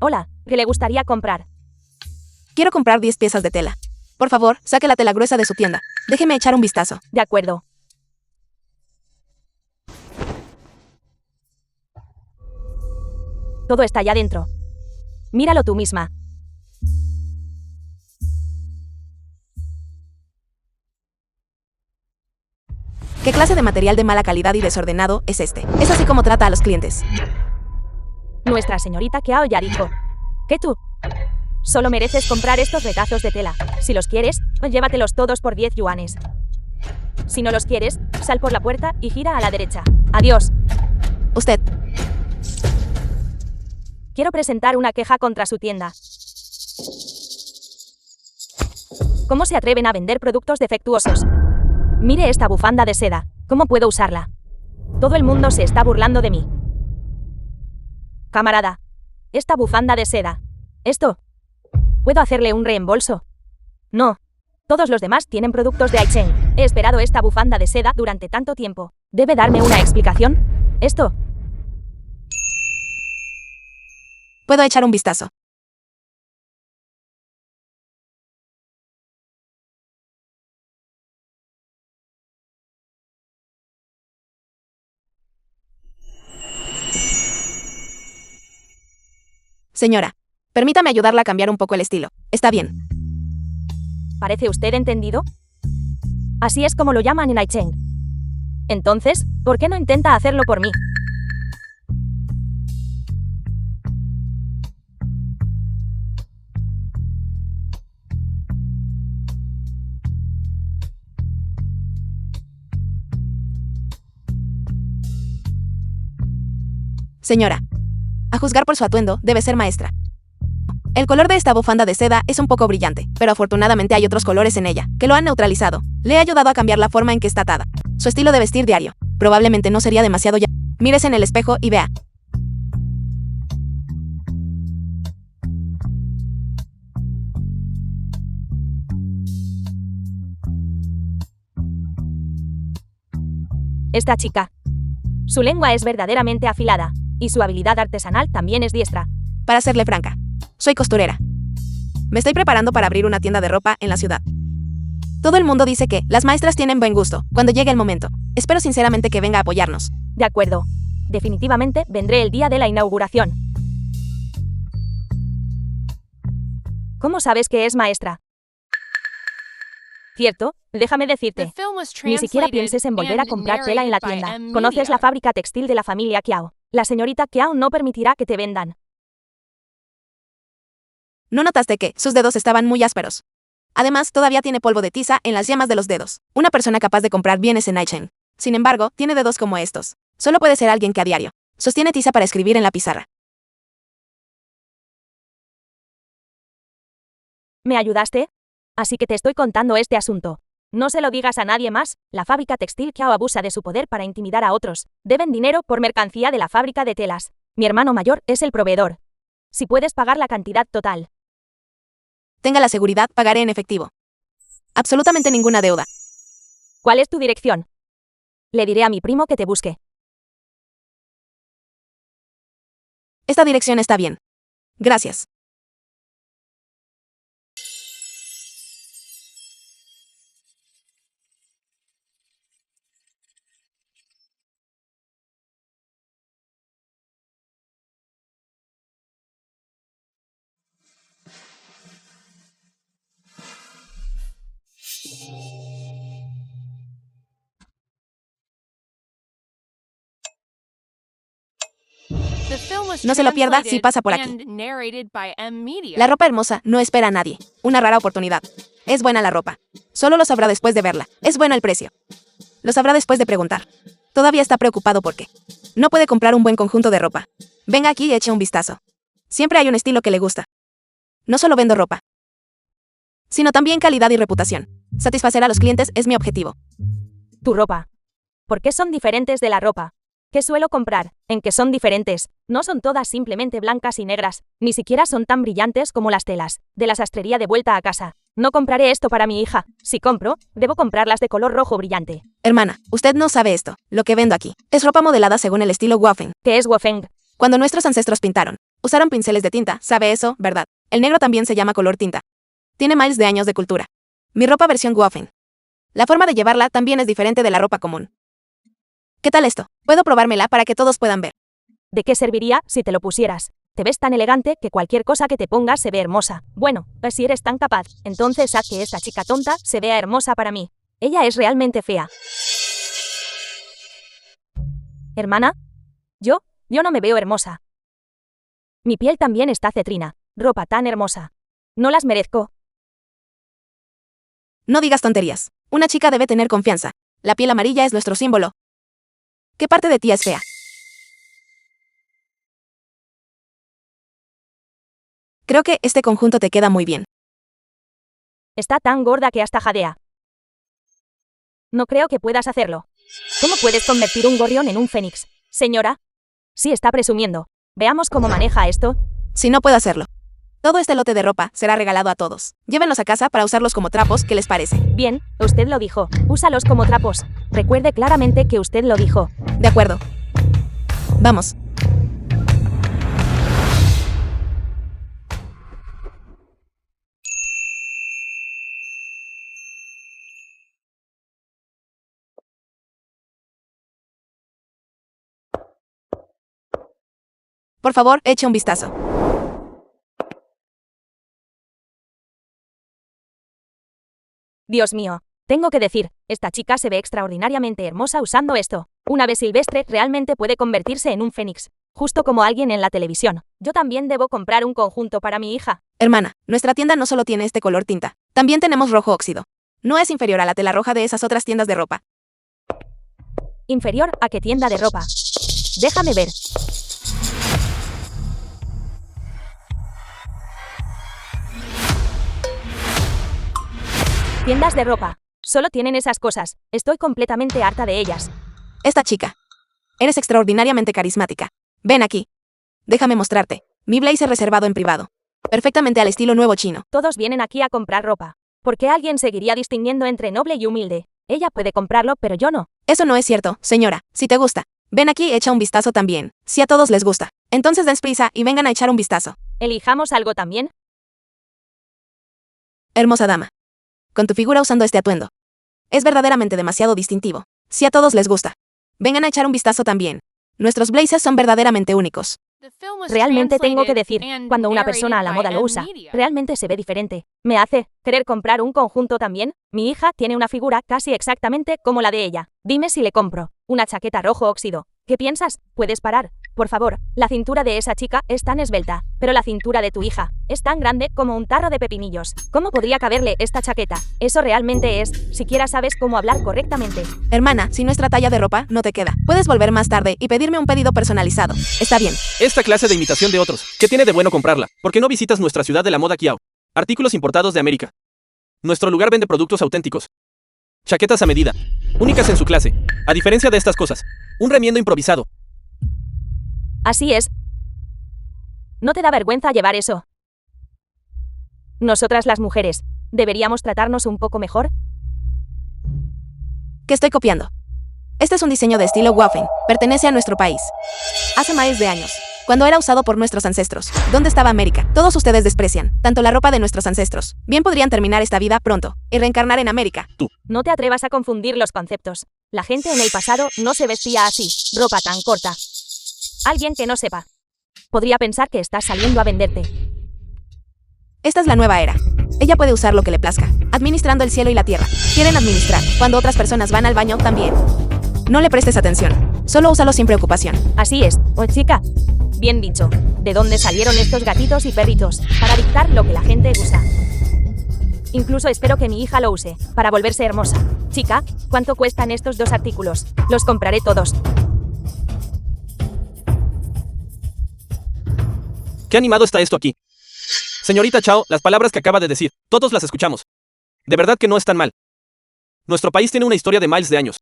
Hola, ¿qué le gustaría comprar? Quiero comprar 10 piezas de tela. Por favor, saque la tela gruesa de su tienda. Déjeme echar un vistazo. De acuerdo. Todo está ya dentro. Míralo tú misma. ¿Qué clase de material de mala calidad y desordenado es este? Es así como trata a los clientes. Nuestra señorita Kiao ya dijo que tú solo mereces comprar estos retazos de tela. Si los quieres, llévatelos todos por 10 yuanes. Si no los quieres, sal por la puerta y gira a la derecha. Adiós. Usted. Quiero presentar una queja contra su tienda. ¿Cómo se atreven a vender productos defectuosos? Mire esta bufanda de seda. ¿Cómo puedo usarla? Todo el mundo se está burlando de mí. Camarada, esta bufanda de seda. ¿Esto? ¿Puedo hacerle un reembolso? No. Todos los demás tienen productos de Aichen. He esperado esta bufanda de seda durante tanto tiempo. ¿Debe darme una explicación? ¿Esto? Puedo echar un vistazo. Señora, permítame ayudarla a cambiar un poco el estilo. Está bien. ¿Parece usted entendido? Así es como lo llaman en Aichen. Entonces, ¿por qué no intenta hacerlo por mí? Señora, a juzgar por su atuendo, debe ser maestra. El color de esta bufanda de seda es un poco brillante, pero afortunadamente hay otros colores en ella, que lo han neutralizado. Le he ayudado a cambiar la forma en que está atada. Su estilo de vestir diario. Probablemente no sería demasiado ya. Mírese en el espejo y vea. Esta chica. Su lengua es verdaderamente afilada, y su habilidad artesanal también es diestra. Para serle franca, soy costurera. Me estoy preparando para abrir una tienda de ropa en la ciudad. Todo el mundo dice que las maestras tienen buen gusto cuando llegue el momento. Espero sinceramente que venga a apoyarnos. De acuerdo. Definitivamente vendré el día de la inauguración. ¿Cómo sabes que es maestra? ¿Cierto? Déjame decirte. Ni siquiera pienses en volver a comprar tela en la tienda. ¿Conoces la fábrica textil de la familia Kiao? La señorita Kiao no permitirá que te vendan. ¿No notaste que sus dedos estaban muy ásperos? Además, todavía tiene polvo de tiza en las yemas de los dedos. Una persona capaz de comprar bienes en Aichen. Sin embargo, tiene dedos como estos. Solo puede ser alguien que a diario sostiene tiza para escribir en la pizarra. ¿Me ayudaste? Así que te estoy contando este asunto. No se lo digas a nadie más. La fábrica textil Kiao abusa de su poder para intimidar a otros. Deben dinero por mercancía de la fábrica de telas. Mi hermano mayor es el proveedor. Si puedes pagar la cantidad total. Tenga la seguridad, pagaré en efectivo. Absolutamente ninguna deuda. ¿Cuál es tu dirección? Le diré a mi primo que te busque. Esta dirección está bien. Gracias. No se lo pierda si pasa por aquí. La ropa hermosa no espera a nadie. Una rara oportunidad. Es buena la ropa. Solo lo sabrá después de verla. Es bueno el precio. Lo sabrá después de preguntar. Todavía está preocupado porque no puede comprar un buen conjunto de ropa. Venga aquí y eche un vistazo. Siempre hay un estilo que le gusta. No solo vendo ropa, sino también calidad y reputación. Satisfacer a los clientes es mi objetivo. Tu ropa. ¿Por qué son diferentes de la ropa? ¿Qué suelo comprar? ¿En qué son diferentes? No son todas simplemente blancas y negras, ni siquiera son tan brillantes como las telas de la sastrería de vuelta a casa. No compraré esto para mi hija. Si compro, debo comprarlas de color rojo brillante. Hermana, usted no sabe esto. Lo que vendo aquí es ropa modelada según el estilo Wafeng. ¿Qué es Wofeng? Cuando nuestros ancestros pintaron Usaron pinceles de tinta, ¿sabe eso, verdad? El negro también se llama color tinta. Tiene miles de años de cultura. Mi ropa versión Guofin. La forma de llevarla también es diferente de la ropa común. ¿Qué tal esto? Puedo probármela para que todos puedan ver. ¿De qué serviría si te lo pusieras? Te ves tan elegante que cualquier cosa que te pongas se ve hermosa. Bueno, pues si eres tan capaz, entonces haz que esta chica tonta se vea hermosa para mí. Ella es realmente fea. ¿Hermana? ¿Yo no me veo hermosa. Mi piel también está cetrina. Ropa tan hermosa. No las merezco. No digas tonterías. Una chica debe tener confianza. La piel amarilla es nuestro símbolo. ¿Qué parte de ti es fea? Creo que este conjunto te queda muy bien. Está tan gorda que hasta jadea. No creo que puedas hacerlo. ¿Cómo puedes convertir un gorrión en un fénix, señora? Sí, está presumiendo. Veamos cómo maneja esto. Si no puedo hacerlo. Todo este lote de ropa será regalado a todos. Llévenlos a casa para usarlos como trapos, ¿qué les parece? Bien, usted lo dijo. Úsalos como trapos. Recuerde claramente que usted lo dijo. De acuerdo. Vamos. Por favor, eche un vistazo. Dios mío. Tengo que decir, esta chica se ve extraordinariamente hermosa usando esto. Una vez silvestre realmente puede convertirse en un fénix. Justo como alguien en la televisión. Yo también debo comprar un conjunto para mi hija. Hermana, nuestra tienda no solo tiene este color tinta. También tenemos rojo óxido. No es inferior a la tela roja de esas otras tiendas de ropa. ¿Inferior a qué tienda de ropa? Déjame ver. Tiendas de ropa. Solo tienen esas cosas. Estoy completamente harta de ellas. Esta chica. Eres extraordinariamente carismática. Ven aquí. Déjame mostrarte. Mi blazer reservado en privado. Perfectamente al estilo nuevo chino. Todos vienen aquí a comprar ropa. ¿Por qué alguien seguiría distinguiendo entre noble y humilde? Ella puede comprarlo, pero yo no. Eso no es cierto, señora. Si te gusta, ven aquí y echa un vistazo también. Si a todos les gusta, entonces den prisa y vengan a echar un vistazo. ¿Elijamos algo también? Hermosa dama. Con tu figura usando este atuendo. Es verdaderamente demasiado distintivo. Si a todos les gusta, vengan a echar un vistazo también. Nuestros blazers son verdaderamente únicos. Realmente tengo que decir, cuando una persona a la moda lo usa, realmente se ve diferente. Me hace querer comprar un conjunto también. Mi hija tiene una figura casi exactamente como la de ella. Dime si le compro una chaqueta rojo óxido. ¿Qué piensas? ¿Puedes parar? Por favor, la cintura de esa chica es tan esbelta, pero la cintura de tu hija es tan grande como un tarro de pepinillos. ¿Cómo podría caberle esta chaqueta? Eso realmente es, siquiera sabes cómo hablar correctamente. Hermana, si nuestra talla de ropa no te queda, puedes volver más tarde y pedirme un pedido personalizado. Está bien. Esta clase de imitación de otros, ¿qué tiene de bueno comprarla? ¿Por qué no visitas nuestra ciudad de la moda Kiao? Artículos importados de América. Nuestro lugar vende productos auténticos. Chaquetas a medida, únicas en su clase. A diferencia de estas cosas, un remiendo improvisado. Así es. ¿No te da vergüenza llevar eso? Nosotras las mujeres, ¿deberíamos tratarnos un poco mejor? ¿Qué estoy copiando? Este es un diseño de estilo Guofin. Pertenece a nuestro país. Hace miles de años, cuando era usado por nuestros ancestros. ¿Dónde estaba América? Todos ustedes desprecian tanto la ropa de nuestros ancestros. Bien podrían terminar esta vida pronto y reencarnar en América. Tú. No te atrevas a confundir los conceptos. La gente en el pasado no se vestía así, ropa tan corta. Alguien que no sepa podría pensar que estás saliendo a venderte. Esta es la nueva era. Ella puede usar lo que le plazca, administrando el cielo y la tierra. Quieren administrar cuando otras personas van al baño también. No le prestes atención. Solo úsalo sin preocupación. Así es, oh chica. Bien dicho. ¿De dónde salieron estos gatitos y perritos para dictar lo que la gente usa? Incluso espero que mi hija lo use para volverse hermosa. Chica, ¿cuánto cuestan estos dos artículos? Los compraré todos. ¿Qué animado está esto aquí? Señorita Chao, las palabras que acaba de decir, todos las escuchamos. De verdad que no es tan mal. Nuestro país tiene una historia de miles de años.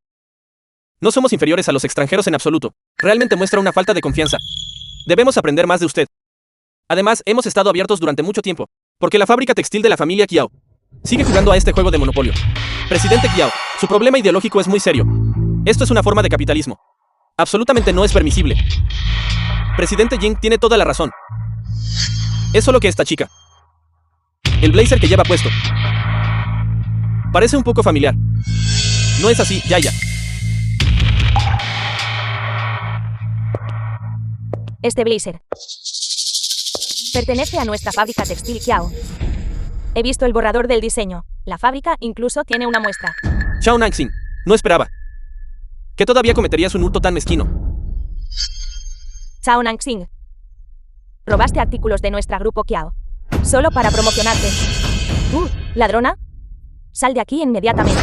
No somos inferiores a los extranjeros en absoluto. Realmente muestra una falta de confianza. Debemos aprender más de usted. Además, hemos estado abiertos durante mucho tiempo, porque la fábrica textil de la familia Kiao sigue jugando a este juego de monopolio. Presidente Kiao, su problema ideológico es muy serio. Esto es una forma de capitalismo. Absolutamente no es permisible. Presidente Jing tiene toda la razón. Es solo que esta chica. El blazer que lleva puesto. Parece un poco familiar. No es así, Yaya. Este blazer pertenece a nuestra fábrica textil Kiao. He visto el borrador del diseño. La fábrica incluso tiene una muestra. Chao Nanxing, no esperaba que todavía cometerías un hurto tan mezquino. Chao Nanxing. Robaste artículos de nuestra grupo Kiao. Solo para promocionarte. ¿Ladrona? Sal de aquí inmediatamente.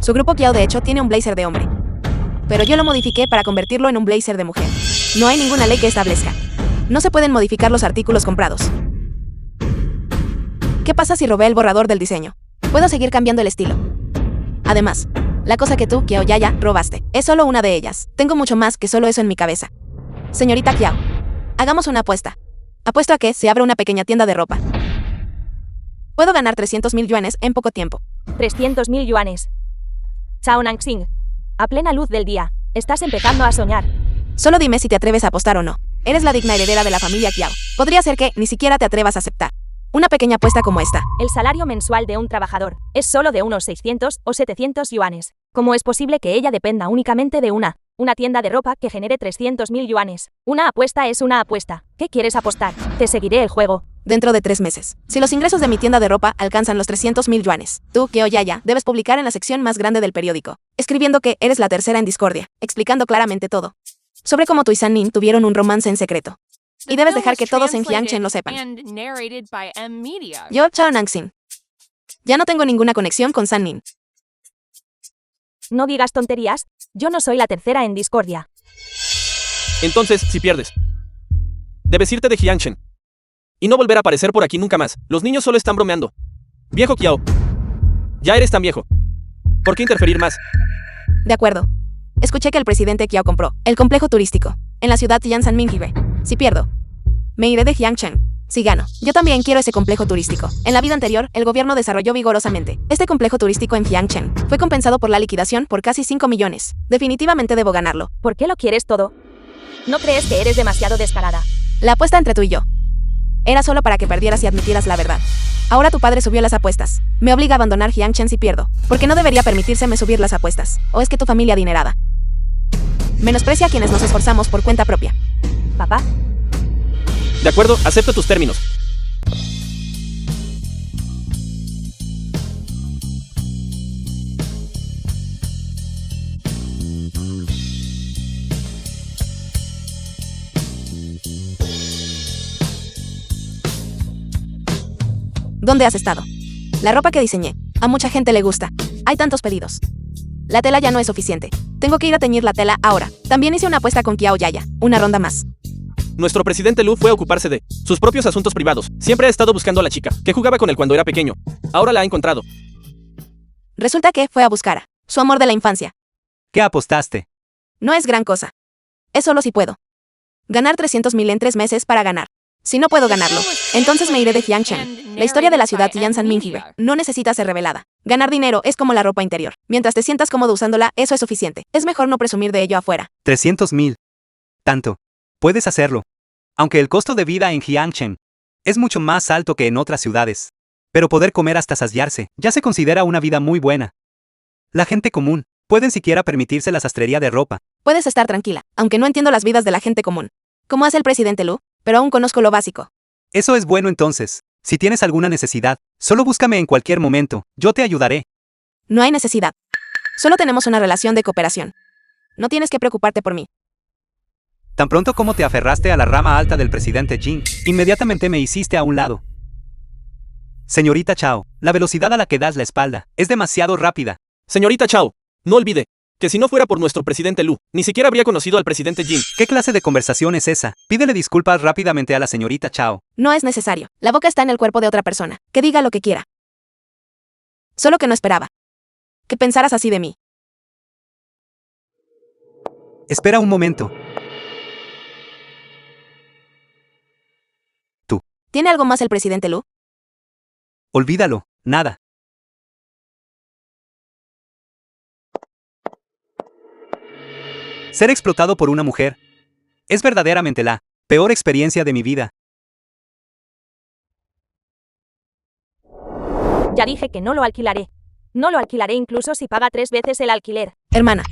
Su grupo Kiao de hecho tiene un blazer de hombre. Pero yo lo modifiqué para convertirlo en un blazer de mujer. No hay ninguna ley que establezca. No se pueden modificar los artículos comprados. ¿Qué pasa si robé el borrador del diseño? Puedo seguir cambiando el estilo. Además, la cosa que tú, Kiao Yaya, robaste, es solo una de ellas. Tengo mucho más que solo eso en mi cabeza. Señorita Kiao, hagamos una apuesta. Apuesto a que se abra una pequeña tienda de ropa. Puedo ganar 300.000 yuanes en poco tiempo. 300.000 yuanes. Chao Nanxing. A plena luz del día, estás empezando a soñar. Solo dime si te atreves a apostar o no. Eres la digna heredera de la familia Kiao. Podría ser que ni siquiera te atrevas a aceptar una pequeña apuesta como esta. El salario mensual de un trabajador es solo de unos 600 o 700 yuanes. ¿Cómo es posible que ella dependa únicamente de una tienda de ropa que genere 300.000 yuanes? Una apuesta es una apuesta. ¿Qué quieres apostar? Te seguiré el juego. Dentro de 3 meses. Si los ingresos de mi tienda de ropa alcanzan los 300.000 yuanes, tú, Kiao Yaya, debes publicar en la sección más grande del periódico, escribiendo que eres la tercera en discordia, explicando claramente todo. Sobre cómo tú y San Nin tuvieron un romance en secreto. Y debes dejar que todos en Jiangchen lo sepan. Yo, Chao Nanxing. Ya no tengo ninguna conexión con San Nin. No digas tonterías, yo no soy la tercera en discordia. Entonces, si pierdes, debes irte de Jiangchen. Y no volver a aparecer por aquí nunca más. Los niños solo están bromeando. Viejo Kiao. Ya eres tan viejo. ¿Por qué interferir más? De acuerdo. Escuché que el presidente Kiao compró el complejo turístico en la ciudad Tiansanminjibe. Si pierdo, me iré de Jiangchen. Si gano, yo también quiero ese complejo turístico. En la vida anterior, el gobierno desarrolló vigorosamente este complejo turístico en Jiangchen. Fue compensado por la liquidación por casi 5 millones. Definitivamente debo ganarlo. ¿Por qué lo quieres todo? ¿No crees que eres demasiado descarada? La apuesta entre tú y yo era solo para que perdieras y admitieras la verdad. Ahora tu padre subió las apuestas. Me obliga a abandonar Jiangchen si pierdo. Porque no debería permitírseme subir las apuestas. ¿O es que tu familia adinerada menosprecia a quienes nos esforzamos por cuenta propia? Papá. De acuerdo, acepto tus términos. ¿Dónde has estado? La ropa que diseñé. A mucha gente le gusta. Hay tantos pedidos. La tela ya no es suficiente. Tengo que ir a teñir la tela ahora. También hice una apuesta con Kiao Yaya. Una ronda más. Nuestro presidente Lu fue a ocuparse de sus propios asuntos privados. Siempre ha estado buscando a la chica que jugaba con él cuando era pequeño. Ahora la ha encontrado. Resulta que fue a buscar a su amor de la infancia. ¿Qué apostaste? No es gran cosa. Es solo si puedo ganar 300.000 en 3 meses para ganar. Si no puedo ganarlo, entonces me iré de Jiangchen. La historia de la ciudad Tiansanminjibe no necesita ser revelada. Ganar dinero es como la ropa interior. Mientras te sientas cómodo usándola, eso es suficiente. Es mejor no presumir de ello afuera. 300.000. Tanto. Puedes hacerlo. Aunque el costo de vida en Jiangchen es mucho más alto que en otras ciudades. Pero poder comer hasta saciarse ya se considera una vida muy buena. La gente común pueden siquiera permitirse la sastrería de ropa. Puedes estar tranquila, aunque no entiendo las vidas de la gente común. Como hace el presidente Lu, pero aún conozco lo básico. Eso es bueno entonces. Si tienes alguna necesidad, solo búscame en cualquier momento. Yo te ayudaré. No hay necesidad. Solo tenemos una relación de cooperación. No tienes que preocuparte por mí. Tan pronto como te aferraste a la rama alta del presidente Jin, inmediatamente me hiciste a un lado. Señorita Chao, la velocidad a la que das la espalda es demasiado rápida. Señorita Chao, no olvide que si no fuera por nuestro presidente Lu, ni siquiera habría conocido al presidente Jin. ¿Qué clase de conversación es esa? Pídele disculpas rápidamente a la señorita Chao. No es necesario. La boca está en el cuerpo de otra persona. Que diga lo que quiera. Solo que no esperaba que pensaras así de mí. Espera un momento. ¿Tiene algo más el presidente Lu? Olvídalo, nada. Ser explotado por una mujer es verdaderamente la peor experiencia de mi vida. Ya dije que no lo alquilaré. No lo alquilaré incluso si paga 3 veces el alquiler. Hermana.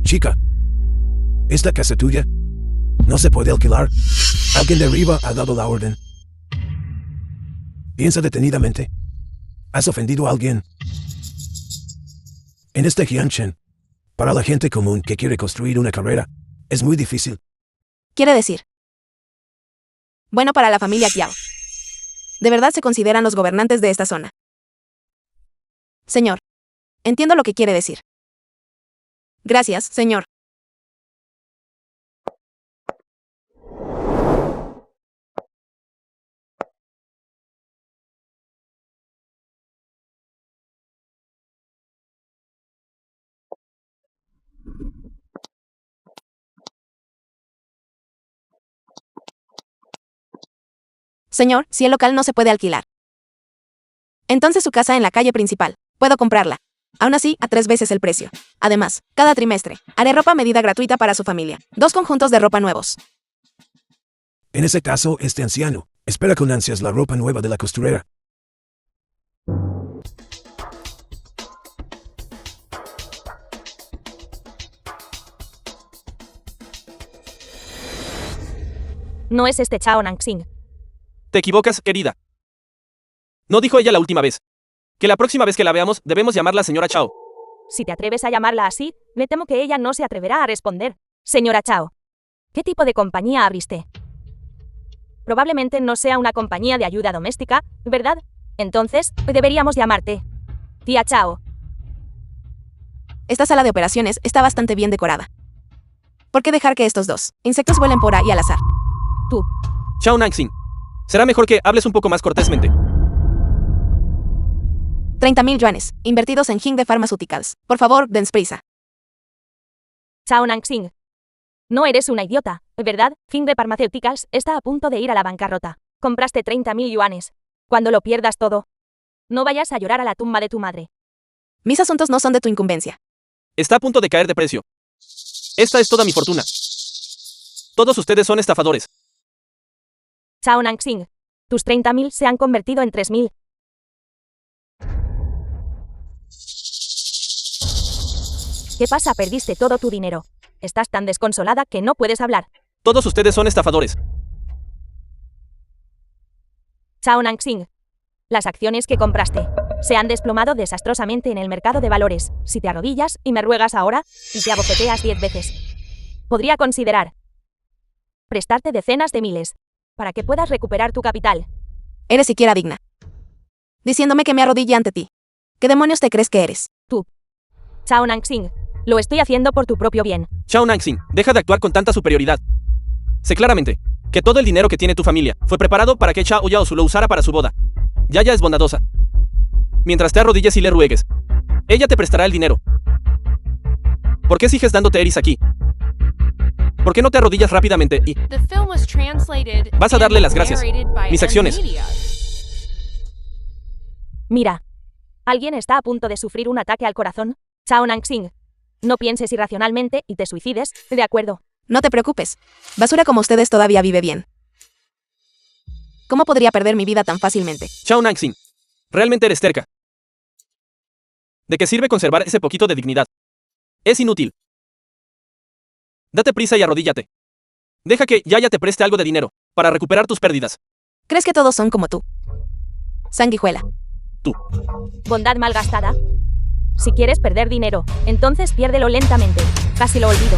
Chica, ¿esta casa tuya no se puede alquilar? Alguien de arriba ha dado la orden. Piensa detenidamente. ¿Has ofendido a alguien? En este Jianshen, para la gente común que quiere construir una carrera, es muy difícil. Quiere decir. Bueno, para la familia Kiao. De verdad se consideran los gobernantes de esta zona. Señor. Entiendo lo que quiere decir. Gracias, señor. Señor, si el local no se puede alquilar. Entonces su casa en la calle principal. Puedo comprarla. Aún así, a 3 veces el precio. Además, cada trimestre, haré ropa a medida gratuita para su familia. 2 conjuntos de ropa nuevos. En ese caso, este anciano espera con ansias la ropa nueva de la costurera. No es este Chao Nangsing. Te equivocas, querida. ¿No dijo ella la última vez que la próxima vez que la veamos debemos llamarla señora Chao? Si te atreves a llamarla así, me temo que ella no se atreverá a responder. Señora Chao, ¿qué tipo de compañía abriste? Probablemente no sea una compañía de ayuda doméstica, ¿verdad? Entonces, deberíamos llamarte tía Chao. Esta sala de operaciones está bastante bien decorada. ¿Por qué dejar que estos dos insectos vuelen por ahí al azar? Tú. Chao Nangsing. Será mejor que hables un poco más cortésmente. 30,000 yuanes, invertidos en Hingde Pharmaceuticals. Por favor, den prisa. Chao Nangsing. No eres una idiota, ¿verdad? Hingde Pharmaceuticals está a punto de ir a la bancarrota. Compraste 30,000 yuanes. Cuando lo pierdas todo, no vayas a llorar a la tumba de tu madre. Mis asuntos no son de tu incumbencia. Está a punto de caer de precio. Esta es toda mi fortuna. Todos ustedes son estafadores. Chao Nangsing. Tus 30,000 se han convertido en 3,000. ¿Qué pasa? Perdiste todo tu dinero. Estás tan desconsolada que no puedes hablar. Todos ustedes son estafadores. Chao Nangsing. Las acciones que compraste se han desplomado desastrosamente en el mercado de valores. Si te arrodillas y me ruegas ahora, y te abofeteas 10 veces, podría considerar prestarte decenas de miles para que puedas recuperar tu capital. Eres siquiera digna. Diciéndome que me arrodille ante ti. ¿Qué demonios te crees que eres? Tú. Chao Nangsing. Lo estoy haciendo por tu propio bien. Chao Nangsing, deja de actuar con tanta superioridad. Sé claramente que todo el dinero que tiene tu familia fue preparado para que Chao Yaosu lo usara para su boda. Yaya es bondadosa. Mientras te arrodilles y le ruegues, ella te prestará el dinero. ¿Por qué sigues dándote eris aquí? ¿Por qué no te arrodillas rápidamente y vas a darle las gracias? Mis acciones. Mira. ¿Alguien está a punto de sufrir un ataque al corazón? Chao Nangsing. No pienses irracionalmente y te suicides, ¿de acuerdo? No te preocupes. Basura como ustedes todavía vive bien. ¿Cómo podría perder mi vida tan fácilmente? Chao Nangsing. Realmente eres terca. ¿De qué sirve conservar ese poquito de dignidad? Es inútil. Date prisa y arrodíllate. Deja que Yaya te preste algo de dinero para recuperar tus pérdidas. ¿Crees que todos son como tú? Sanguijuela. Tú. Bondad malgastada. Si quieres perder dinero, entonces piérdelo lentamente. Casi lo olvido.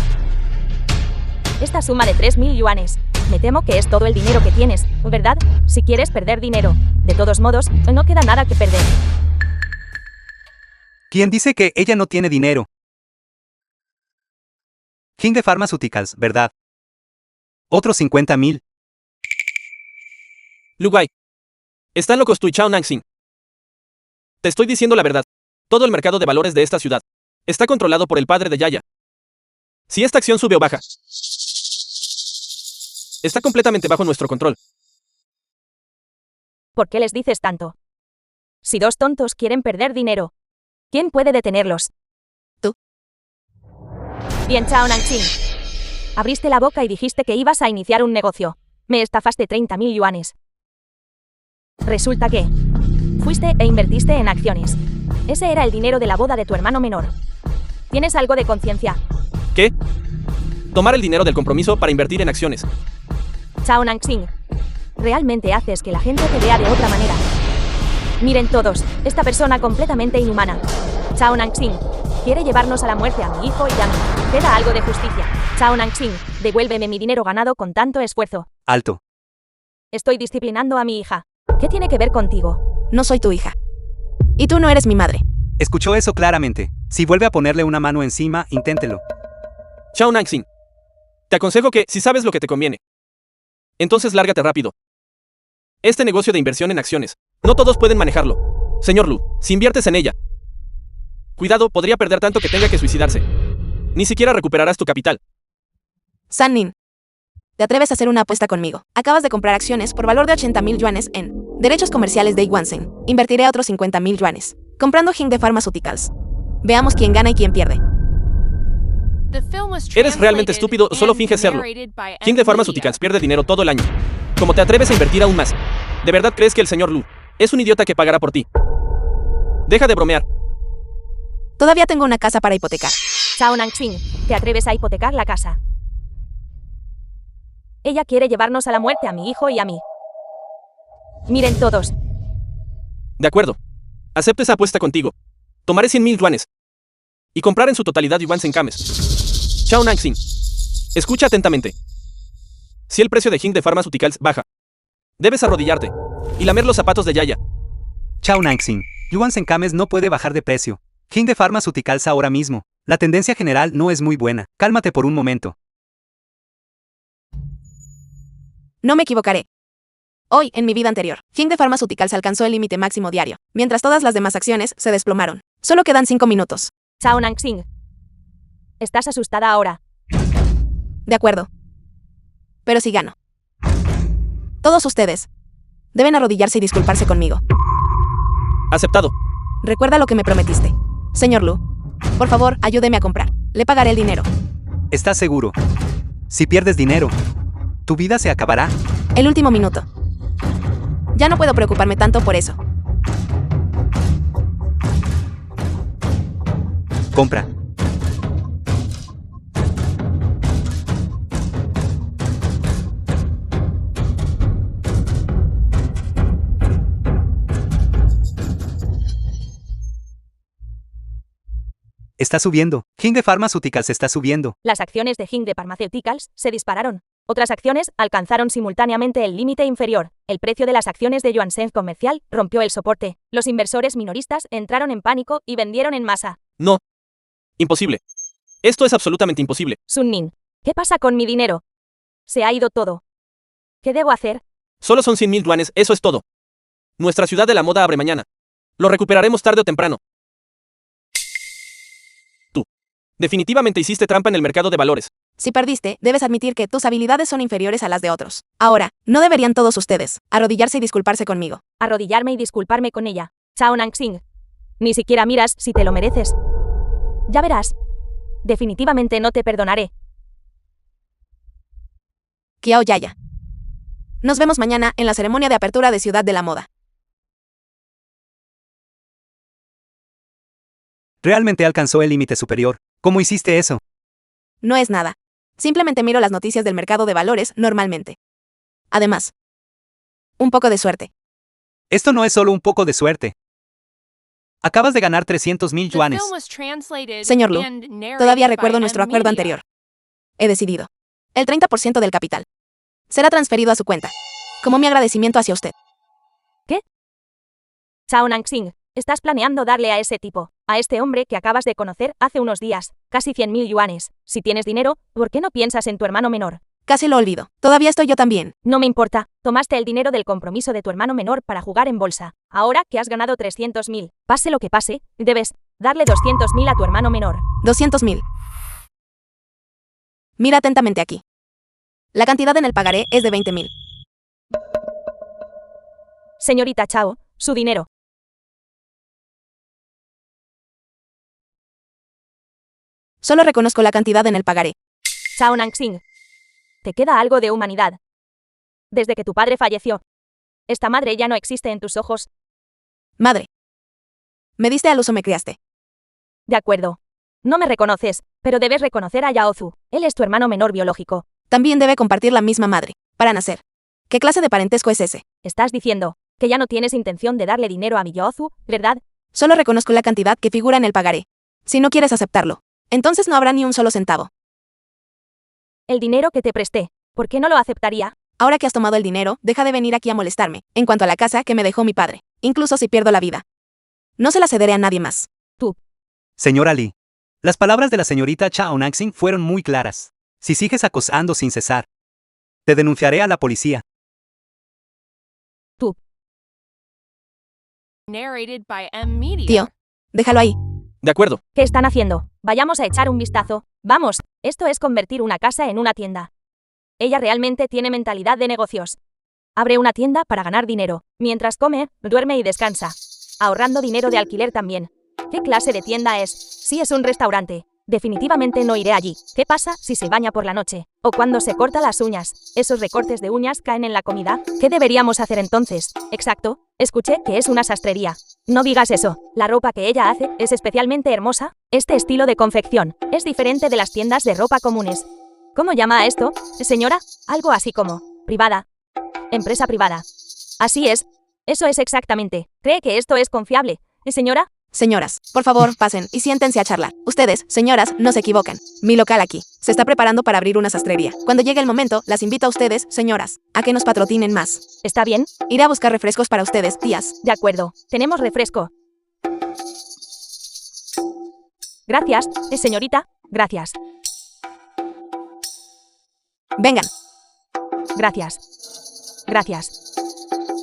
Esta suma de 3,000 yuanes. Me temo que es todo el dinero que tienes, ¿verdad? Si quieres perder dinero. De todos modos, no queda nada que perder. ¿Quién dice que ella no tiene dinero? Hingde Pharmaceuticals, ¿verdad? Otros 50,000. Lugai. Están locos tú y Chao Nangsing. Te estoy diciendo la verdad. Todo el mercado de valores de esta ciudad está controlado por el padre de Yaya. Si esta acción sube o baja, está completamente bajo nuestro control. ¿Por qué les dices tanto? Si 2 tontos quieren perder dinero, ¿quién puede detenerlos? Bien, Chao Nanxing. Abriste la boca y dijiste que ibas a iniciar un negocio. Me estafaste 30.000 yuanes. Resulta que fuiste e invertiste en acciones. Ese era el dinero de la boda de tu hermano menor. ¿Tienes algo de conciencia? ¿Qué? Tomar el dinero del compromiso para invertir en acciones. Chao Nanxing. Realmente haces que la gente te vea de otra manera. Miren todos, esta persona completamente inhumana. Chao Nanxing. Quiere llevarnos a la muerte a mi hijo y a mí. Queda algo de justicia. Chao Nanxing, devuélveme mi dinero ganado con tanto esfuerzo. Alto. Estoy disciplinando a mi hija. ¿Qué tiene que ver contigo? No soy tu hija. Y tú no eres mi madre. Escuchó eso claramente. Si vuelve a ponerle una mano encima, inténtelo. Chao Nanxing. Te aconsejo que, si sabes lo que te conviene, entonces lárgate rápido. Este negocio de inversión en acciones, no todos pueden manejarlo. Señor Lu, si inviertes en ella, cuidado, podría perder tanto que tenga que suicidarse. Ni siquiera recuperarás tu capital. San Nin. ¿Te atreves a hacer una apuesta conmigo? Acabas de comprar acciones por valor de 80.000 yuanes en derechos comerciales de Iwansen. Invertiré otros 50.000 yuanes comprando Hingde Pharmaceuticals. Veamos quién gana y quién pierde. Eres realmente estúpido, solo finge serlo. Hingde Pharmaceuticals pierde dinero todo el año. ¿Cómo te atreves a invertir aún más? ¿De verdad crees que el señor Lu es un idiota que pagará por ti? Deja de bromear. Todavía tengo una casa para hipotecar. Chao Nanxing, ¿te atreves a hipotecar la casa? Ella quiere llevarnos a la muerte a mi hijo y a mí. Miren todos. De acuerdo. Acepto esa apuesta contigo. Tomaré 100.000 yuanes. Y comprar en su totalidad Iwansen Cames. Chao Nanxing. Escucha atentamente. Si el precio de Hingde Pharmaceuticals baja, debes arrodillarte y lamer los zapatos de Yaya. Chao Nanxing. Iwansen Cames no puede bajar de precio. Hingde Pharmaceuticals ahora mismo. La tendencia general no es muy buena. Cálmate por un momento. No me equivocaré. Hoy, en mi vida anterior, Hingde Pharmaceuticals alcanzó el límite máximo diario, mientras todas las demás acciones se desplomaron. Solo quedan 5 minutos. Chao Nanxing. ¿Estás asustada ahora? De acuerdo. Pero si gano. Todos ustedes deben arrodillarse y disculparse conmigo. Aceptado. Recuerda lo que me prometiste. Señor Lu, por favor, ayúdeme a comprar. Le pagaré el dinero. ¿Estás seguro? Si pierdes dinero, tu vida se acabará. El último minuto. Ya no puedo preocuparme tanto por eso. Compra. Está subiendo. Hingde Pharmaceuticals está subiendo. Las acciones de Hingde Pharmaceuticals se dispararon. Otras acciones alcanzaron simultáneamente el límite inferior. El precio de las acciones de Yuansen Comercial rompió el soporte. Los inversores minoristas entraron en pánico y vendieron en masa. No. Imposible. Esto es absolutamente imposible. Sun Nin, ¿qué pasa con mi dinero? Se ha ido todo. ¿Qué debo hacer? Solo son 100.000 yuanes, eso es todo. Nuestra ciudad de la moda abre mañana. Lo recuperaremos tarde o temprano. Tú. Definitivamente hiciste trampa en el mercado de valores. Si perdiste, debes admitir que tus habilidades son inferiores a las de otros. Ahora, no deberían todos ustedes arrodillarse y disculparse conmigo. Arrodillarme y disculparme con ella. Chao Nanxing. Ni siquiera miras si te lo mereces. Ya verás. Definitivamente no te perdonaré. Kiao Yaya. Nos vemos mañana en la ceremonia de apertura de Ciudad de la Moda. Realmente alcanzó el límite superior. ¿Cómo hiciste eso? No es nada. Simplemente miro las noticias del mercado de valores normalmente. Además, un poco de suerte. Esto no es solo un poco de suerte. Acabas de ganar 300.000 yuanes. Señor Lu, todavía recuerdo nuestro acuerdo anterior. He decidido. El 30% del capital será transferido a su cuenta, como mi agradecimiento hacia usted. ¿Qué? Chao Nanxing, estás planeando darle a ese tipo, a este hombre que acabas de conocer hace unos días, casi 100.000 yuanes. Si tienes dinero, ¿por qué no piensas en tu hermano menor? Casi lo olvido. Todavía estoy yo también. No me importa. Tomaste el dinero del compromiso de tu hermano menor para jugar en bolsa. Ahora que has ganado 300.000, pase lo que pase, debes darle 200.000 a tu hermano menor. 200.000. Mira atentamente aquí. La cantidad en el pagaré es de 20.000. Señorita Chao, su dinero. Solo reconozco la cantidad en el pagaré. Chao Nangsing. Te queda algo de humanidad. Desde que tu padre falleció, esta madre ya no existe en tus ojos. Madre. Me diste a luz o me criaste. De acuerdo. No me reconoces, pero debes reconocer a Yaozu. Él es tu hermano menor biológico. También debe compartir la misma madre, para nacer. ¿Qué clase de parentesco es ese? Estás diciendo que ya no tienes intención de darle dinero a mi Yaozu, ¿verdad? Solo reconozco la cantidad que figura en el pagaré. Si no quieres aceptarlo, entonces no habrá ni un solo centavo. El dinero que te presté, ¿por qué no lo aceptaría? Ahora que has tomado el dinero, deja de venir aquí a molestarme, en cuanto a la casa que me dejó mi padre, incluso si pierdo la vida. No se la cederé a nadie más. Tú. Señora Lee, las palabras de la señorita Chao Nangsing fueron muy claras. Si sigues acosando sin cesar, te denunciaré a la policía. Tú. Tío, déjalo ahí. De acuerdo. ¿Qué están haciendo? Vayamos a echar un vistazo. Vamos, esto es convertir una casa en una tienda. Ella realmente tiene mentalidad de negocios. Abre una tienda para ganar dinero, mientras come, duerme y descansa. Ahorrando dinero de alquiler también. ¿Qué clase de tienda es? Sí, es un restaurante. Definitivamente no iré allí. ¿Qué pasa si se baña por la noche? O cuando se corta las uñas. ¿Esos recortes de uñas caen en la comida? ¿Qué deberíamos hacer entonces? Exacto. Escuché que es una sastrería. No digas eso. La ropa que ella hace es especialmente hermosa. Este estilo de confección es diferente de las tiendas de ropa comunes. ¿Cómo llama a esto, señora? Algo así como privada. Empresa privada. Así es. Eso es exactamente. ¿Cree que esto es confiable, señora? Señoras, por favor, pasen y siéntense a charlar. Ustedes, señoras, no se equivocan. Mi local aquí se está preparando para abrir una sastrería. Cuando llegue el momento, las invito a ustedes, señoras, a que nos patrocinen más. ¿Está bien? Iré a buscar refrescos para ustedes, tías. De acuerdo. Tenemos refresco. Gracias, señorita. Gracias. Vengan. Gracias. Gracias.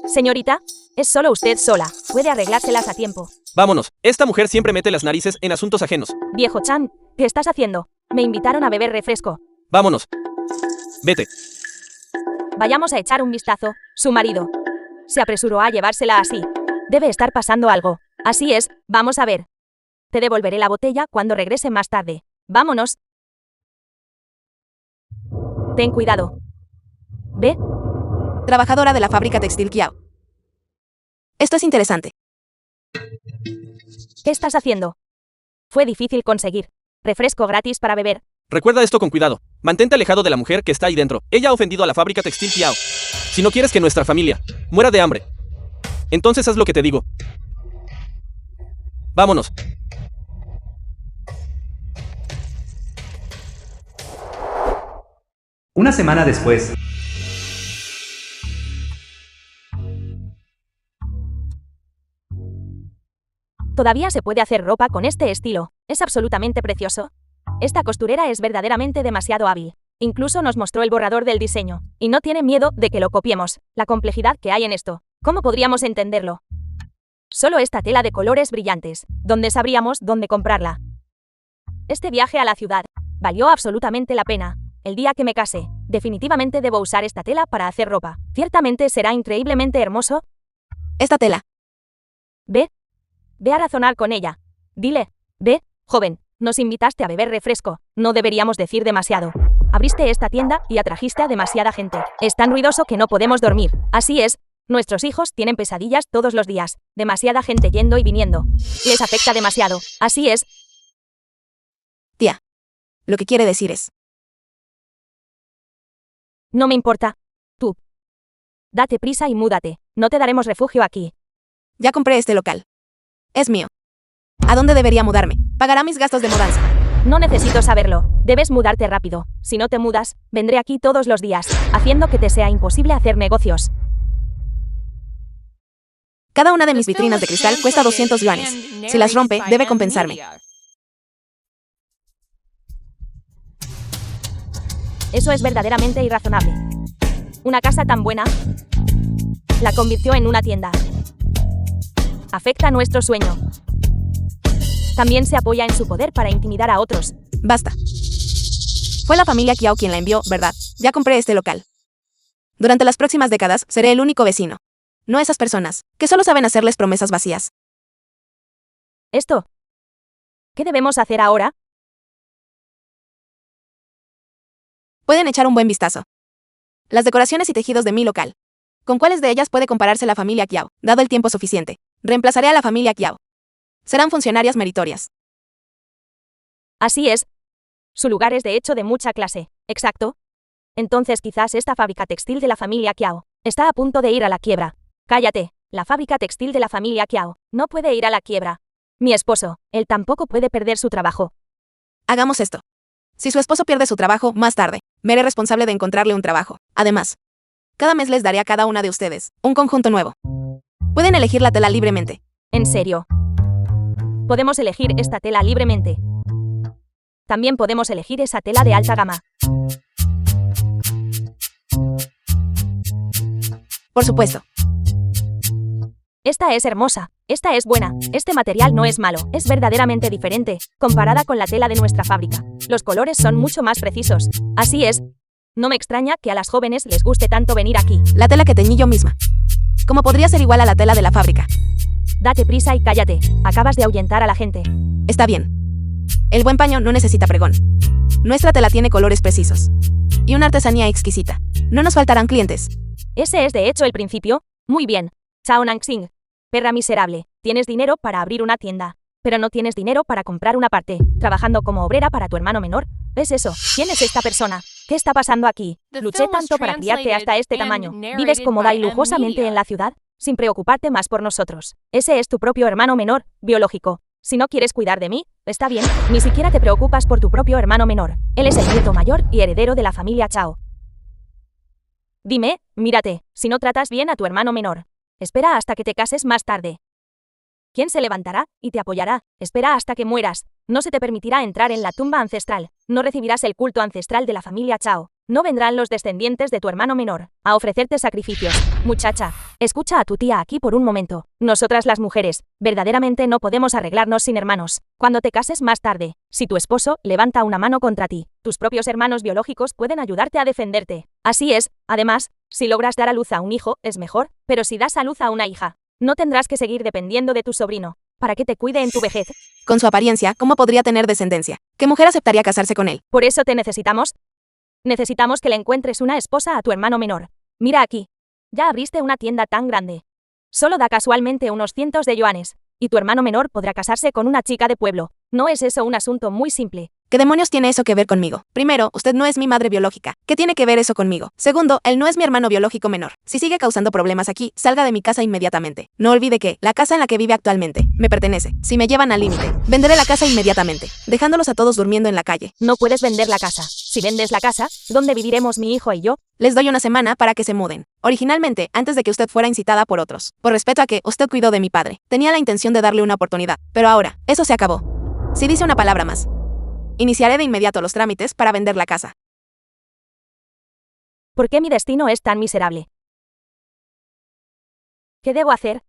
Señorita, es solo usted sola. Puede arreglárselas a tiempo. Vámonos. Esta mujer siempre mete las narices en asuntos ajenos. Viejo Chan, ¿qué estás haciendo? Me invitaron a beber refresco. Vámonos. Vete. Vayamos a echar un vistazo. Su marido se apresuró a llevársela así. Debe estar pasando algo. Así es, vamos a ver. Te devolveré la botella cuando regrese más tarde. Vámonos. Ten cuidado. ¿Ve? Trabajadora de la fábrica textil Kiao. Esto es interesante. ¿Qué estás haciendo? Fue difícil conseguir refresco gratis para beber. Recuerda esto con cuidado. Mantente alejado de la mujer que está ahí dentro. Ella ha ofendido a la fábrica textil Kiao. Si no quieres que nuestra familia muera de hambre, entonces haz lo que te digo. Vámonos. Una semana después, Todavía se puede hacer ropa con este estilo. Es absolutamente precioso. Esta costurera es verdaderamente demasiado hábil. Incluso nos mostró el borrador del diseño. Y no tiene miedo de que lo copiemos. La complejidad que hay en esto. ¿Cómo podríamos entenderlo? Solo esta tela de colores brillantes. ¿Dónde sabríamos dónde comprarla? Este viaje a la ciudad valió absolutamente la pena. El día que me case, definitivamente debo usar esta tela para hacer ropa. Ciertamente será increíblemente hermoso. Esta tela. Ve. Ve a razonar con ella. Dile, ve, joven, nos invitaste a beber refresco. No deberíamos decir demasiado. Abriste esta tienda y atrajiste a demasiada gente. Es tan ruidoso que no podemos dormir. Así es. Nuestros hijos tienen pesadillas todos los días. Demasiada gente yendo y viniendo. Les afecta demasiado. Así es. Tía. Lo que quiere decir es. No me importa. Tú. Date prisa y múdate. No te daremos refugio aquí. Ya compré este local. Es mío. ¿A dónde debería mudarme? Pagará mis gastos de mudanza. No necesito saberlo. Debes mudarte rápido. Si no te mudas, vendré aquí todos los días, haciendo que te sea imposible hacer negocios. Cada una de mis vitrinas de cristal cuesta 200 yuanes. Si las rompe, debe compensarme. Eso es verdaderamente irrazonable. Una casa tan buena la convirtió en una tienda. Afecta nuestro sueño. También se apoya en su poder para intimidar a otros. Basta. Fue la familia Kiao quien la envió, ¿verdad? Ya compré este local. Durante las próximas décadas, seré el único vecino. No esas personas, que solo saben hacerles promesas vacías. ¿Esto? ¿Qué debemos hacer ahora? Pueden echar un buen vistazo. Las decoraciones y tejidos de mi local. ¿Con cuáles de ellas puede compararse la familia Kiao? Dado el tiempo suficiente, reemplazaré a la familia Kiao. Serán funcionarias meritorias. Así es. Su lugar es de hecho de mucha clase. Exacto. Entonces quizás esta fábrica textil de la familia Kiao está a punto de ir a la quiebra. Cállate. La fábrica textil de la familia Kiao no puede ir a la quiebra. Mi esposo, él tampoco puede perder su trabajo. Hagamos esto. Si su esposo pierde su trabajo más tarde, me haré responsable de encontrarle un trabajo. Además, cada mes les daré a cada una de ustedes un conjunto nuevo. Pueden elegir la tela libremente. ¿En serio? Podemos elegir esta tela libremente. También podemos elegir esa tela de alta gama. Por supuesto. Esta es hermosa, esta es buena, este material no es malo, es verdaderamente diferente, comparada con la tela de nuestra fábrica. Los colores son mucho más precisos. Así es. No me extraña que a las jóvenes les guste tanto venir aquí. La tela que teñí yo misma. ¿Cómo podría ser igual a la tela de la fábrica? Date prisa y cállate, acabas de ahuyentar a la gente. Está bien. El buen paño no necesita pregón. Nuestra tela tiene colores precisos. Y una artesanía exquisita. No nos faltarán clientes. Ese es de hecho el principio. Muy bien. Chao Nangsing. Perra miserable, tienes dinero para abrir una tienda, pero no tienes dinero para comprar una parte, trabajando como obrera para tu hermano menor. ¿Ves eso? ¿Quién es esta persona? ¿Qué está pasando aquí? Luché tanto para criarte hasta este tamaño. ¿Vives cómoda y lujosamente en la ciudad? Sin preocuparte más por nosotros. Ese es tu propio hermano menor, biológico. Si no quieres cuidar de mí, está bien, ni siquiera te preocupas por tu propio hermano menor. Él es el nieto mayor y heredero de la familia Chao. Dime, mírate, si no tratas bien a tu hermano menor. Espera hasta que te cases más tarde. ¿Quién se levantará y te apoyará? Espera hasta que mueras. No se te permitirá entrar en la tumba ancestral. No recibirás el culto ancestral de la familia Chao. No vendrán los descendientes de tu hermano menor a ofrecerte sacrificios. Muchacha, escucha a tu tía aquí por un momento. Nosotras las mujeres, verdaderamente no podemos arreglarnos sin hermanos. Cuando te cases más tarde, si tu esposo levanta una mano contra ti, tus propios hermanos biológicos pueden ayudarte a defenderte. Así es, además, si logras dar a luz a un hijo, es mejor, pero si das a luz a una hija, no tendrás que seguir dependiendo de tu sobrino, para que te cuide en tu vejez. Con su apariencia, ¿cómo podría tener descendencia? ¿Qué mujer aceptaría casarse con él? Por eso te necesitamos. Necesitamos que le encuentres una esposa a tu hermano menor. Mira aquí. Ya abriste una tienda tan grande. Solo da casualmente unos cientos de yuanes, y tu hermano menor podrá casarse con una chica de pueblo. ¿No es eso un asunto muy simple? ¿Qué demonios tiene eso que ver conmigo? Primero, usted no es mi madre biológica. ¿Qué tiene que ver eso conmigo? Segundo, él no es mi hermano biológico menor. Si sigue causando problemas aquí, salga de mi casa inmediatamente. No olvide que, la casa en la que vive actualmente, me pertenece. Si me llevan al límite, venderé la casa inmediatamente, dejándolos a todos durmiendo en la calle. No puedes vender la casa. Si vendes la casa, ¿dónde viviremos mi hijo y yo? Les doy una semana para que se muden. Originalmente, antes de que usted fuera incitada por otros. Por respeto a que usted cuidó de mi padre. Tenía la intención de darle una oportunidad. Pero ahora, eso se acabó. Si dice una palabra más, iniciaré de inmediato los trámites para vender la casa. ¿Por qué mi destino es tan miserable? ¿Qué debo hacer?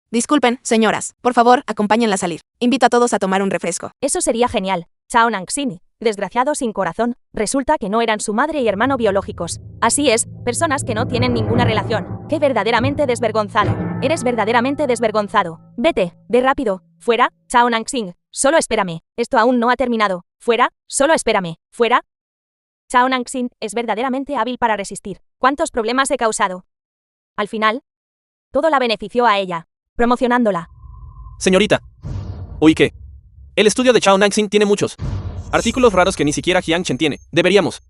Disculpen, señoras. Por favor, acompáñenla a salir. Invito a todos a tomar un refresco. Eso sería genial. Chao Nangsini, desgraciado sin corazón, resulta que no eran su madre y hermano biológicos. Así es, personas que no tienen ninguna relación. ¡Qué verdaderamente desvergonzado! Eres verdaderamente desvergonzado. Vete, ve rápido. Fuera, Chao Nangsing. Solo espérame. Esto aún no ha terminado. Fuera, solo espérame. Fuera. Chao Nangsing es verdaderamente hábil para resistir. ¿Cuántos problemas he causado? Al final, todo la benefició a ella, promocionándola. Señorita. Uy, ¿qué? El estudio de Chao Nangsing tiene muchos artículos raros que ni siquiera Jiang Chen tiene. Deberíamos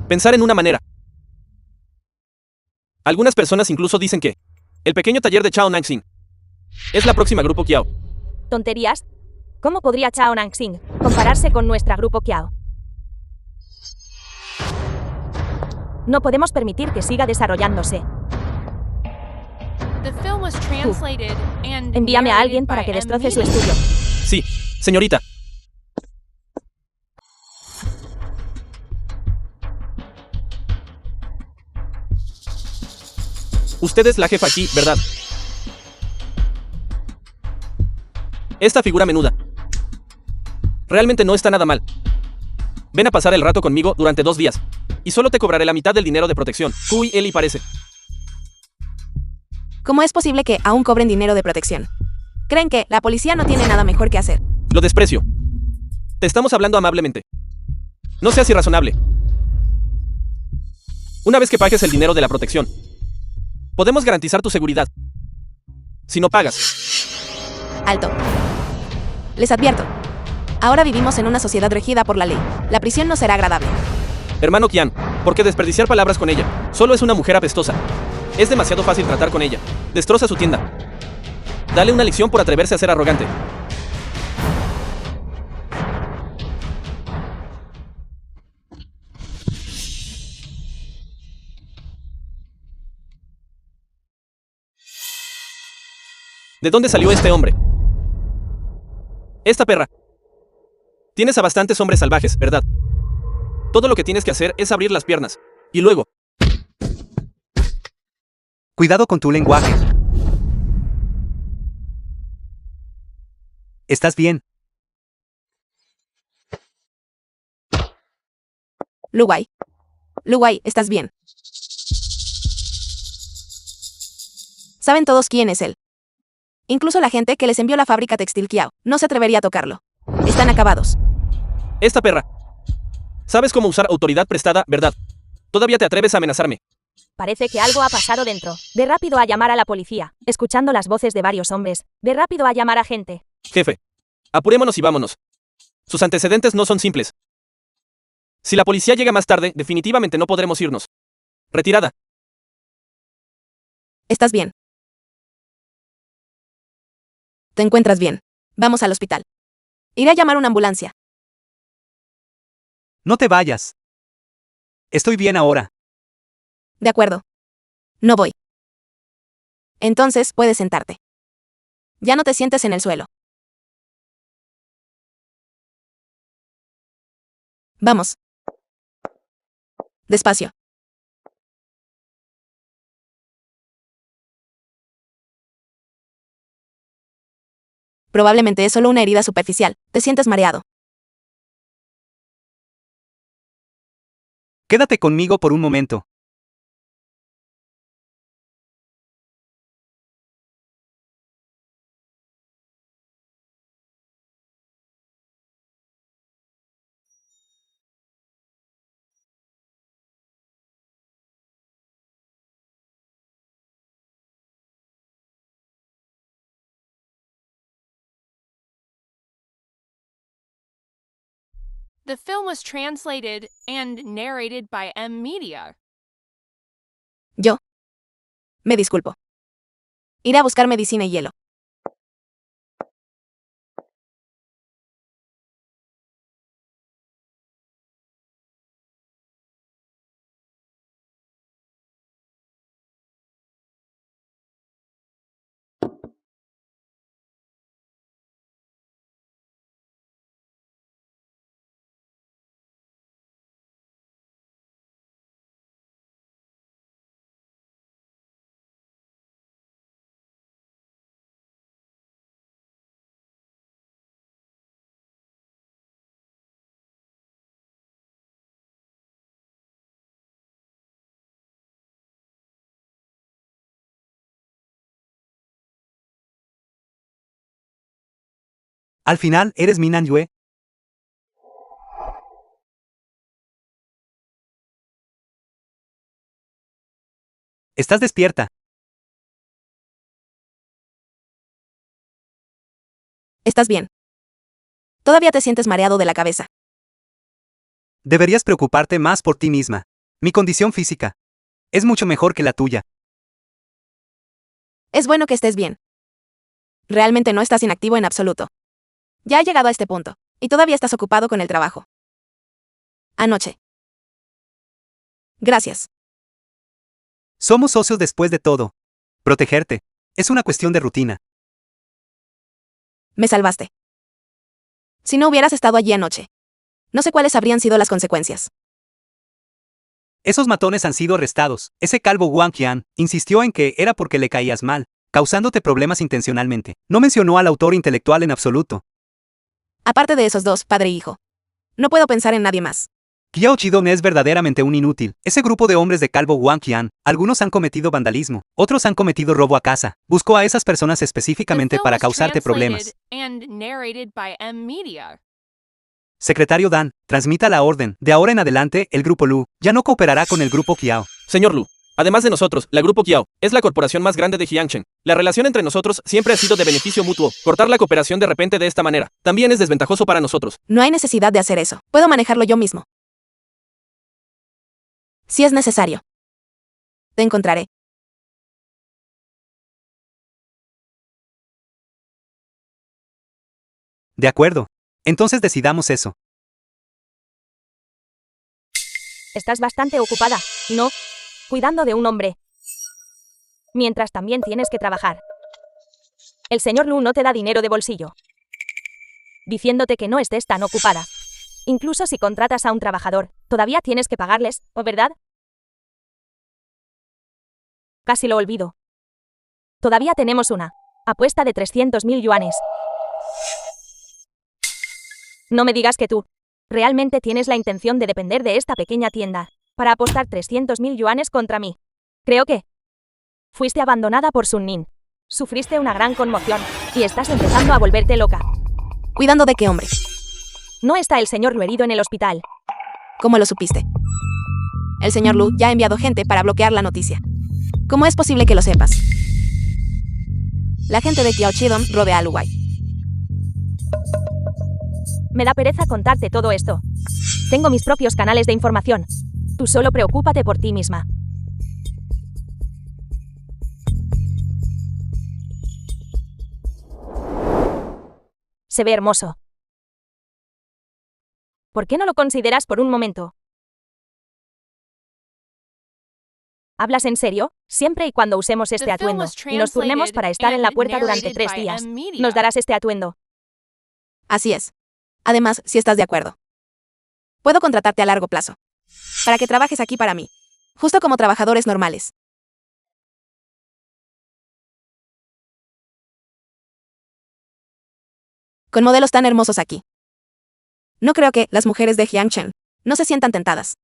pensar en una manera. Algunas personas incluso dicen que el pequeño taller de Chao Nangsing es la próxima Grupo Kiao. ¿Tonterías? ¿Cómo podría Chao Nangsing compararse con nuestra Grupo Kiao? No podemos permitir que siga desarrollándose. Envíame a alguien para que destroce su estudio. Sí, señorita. Usted es la jefa aquí, ¿verdad? Esta figura menuda realmente no está nada mal. Ven a pasar el rato conmigo durante 2 días. Y solo te cobraré la mitad del dinero de protección. Uy, Eli parece. ¿Cómo es posible que aún cobren dinero de protección? ¿Creen que la policía no tiene nada mejor que hacer? Lo desprecio. Te estamos hablando amablemente. No seas irrazonable. Una vez que pagues el dinero de la protección, podemos garantizar tu seguridad. Si no pagas... Alto. Les advierto. Ahora vivimos en una sociedad regida por la ley. La prisión no será agradable. Hermano Kian, ¿por qué desperdiciar palabras con ella? Solo es una mujer apestosa. Es demasiado fácil tratar con ella. Destroza su tienda. Dale una lección por atreverse a ser arrogante. ¿De dónde salió este hombre? Esta perra. Tienes a bastantes hombres salvajes, ¿verdad? Todo lo que tienes que hacer es abrir las piernas. Y luego... Cuidado con tu lenguaje. ¿Estás bien? Luwai. Luwai, ¿estás bien? Saben todos quién es él. Incluso la gente que les envió la fábrica textil Kiao no se atrevería a tocarlo. Están acabados. Esta perra. Sabes cómo usar autoridad prestada, ¿verdad? Todavía te atreves a amenazarme. Parece que algo ha pasado dentro. Ve rápido a llamar a la policía. Escuchando las voces de varios hombres. Ve rápido a llamar a gente. Jefe, apurémonos y vámonos. Sus antecedentes no son simples. Si la policía llega más tarde, definitivamente no podremos irnos. Retirada. ¿Estás bien? ¿Te encuentras bien? Vamos al hospital. Iré a llamar una ambulancia. No te vayas. Estoy bien ahora. De acuerdo. No voy. Entonces puedes sentarte. Ya no te sientes en el suelo. Vamos. Despacio. Probablemente es solo una herida superficial. Te sientes mareado. Quédate conmigo por un momento. The film was translated and narrated by M Media. Yo. Me disculpo. Iré a buscar medicina y hielo. Al final, ¿eres Minan Yue? Estás despierta. ¿Estás bien? Todavía te sientes mareado de la cabeza. Deberías preocuparte más por ti misma. Mi condición física es mucho mejor que la tuya. Es bueno que estés bien. Realmente no estás inactivo en absoluto. Ya has llegado a este punto, y todavía estás ocupado con el trabajo. Anoche. Gracias. Somos socios después de todo. Protegerte es una cuestión de rutina. Me salvaste. Si no hubieras estado allí anoche, no sé cuáles habrían sido las consecuencias. Esos matones han sido arrestados. Ese calvo Wang Qian insistió en que era porque le caías mal, causándote problemas intencionalmente. No mencionó al autor intelectual en absoluto. Aparte de esos dos, padre e hijo. No puedo pensar en nadie más. Qiao Chidong es verdaderamente un inútil. Ese grupo de hombres de calvo Wang Qian, algunos han cometido vandalismo, otros han cometido robo a casa. Buscó a esas personas específicamente para causarte problemas. Secretario Dan, transmita la orden. De ahora en adelante, el Grupo Lu ya no cooperará con el Grupo Kiao. Señor Lu, además de nosotros, la Grupo Kiao es la corporación más grande de Jiangchen. La relación entre nosotros siempre ha sido de beneficio mutuo. Cortar la cooperación de repente de esta manera también es desventajoso para nosotros. No hay necesidad de hacer eso. Puedo manejarlo yo mismo. Si es necesario. Te encontraré. De acuerdo. Entonces decidamos eso. Estás bastante ocupada, ¿no? Cuidando de un hombre. Mientras también tienes que trabajar. El señor Lu no te da dinero de bolsillo, diciéndote que no estés tan ocupada. Incluso si contratas a un trabajador, todavía tienes que pagarles, ¿o verdad? Casi lo olvido. Todavía tenemos una apuesta de 300.000 yuanes. No me digas que tú realmente tienes la intención de depender de esta pequeña tienda para apostar 300.000 yuanes contra mí. Creo que fuiste abandonada por Sun Nin. Sufriste una gran conmoción y estás empezando a volverte loca. ¿Cuidando de qué hombre? No está el señor Lu herido en el hospital. ¿Cómo lo supiste? El señor Lu ya ha enviado gente para bloquear la noticia. ¿Cómo es posible que lo sepas? La gente de Kiao Chidong rodea a Lu Wai. Me da pereza contarte todo esto. Tengo mis propios canales de información. Tú solo preocúpate por ti misma. Se ve hermoso. ¿Por qué no lo consideras por un momento? ¿Hablas en serio? Siempre y cuando usemos este atuendo y nos turnemos para estar en la puerta durante 3 días, nos darás este atuendo. Así es. Además, si estás de acuerdo, puedo contratarte a largo plazo, para que trabajes aquí para mí, justo como trabajadores normales. Con modelos tan hermosos aquí. No creo que las mujeres de Jiangchen no se sientan tentadas.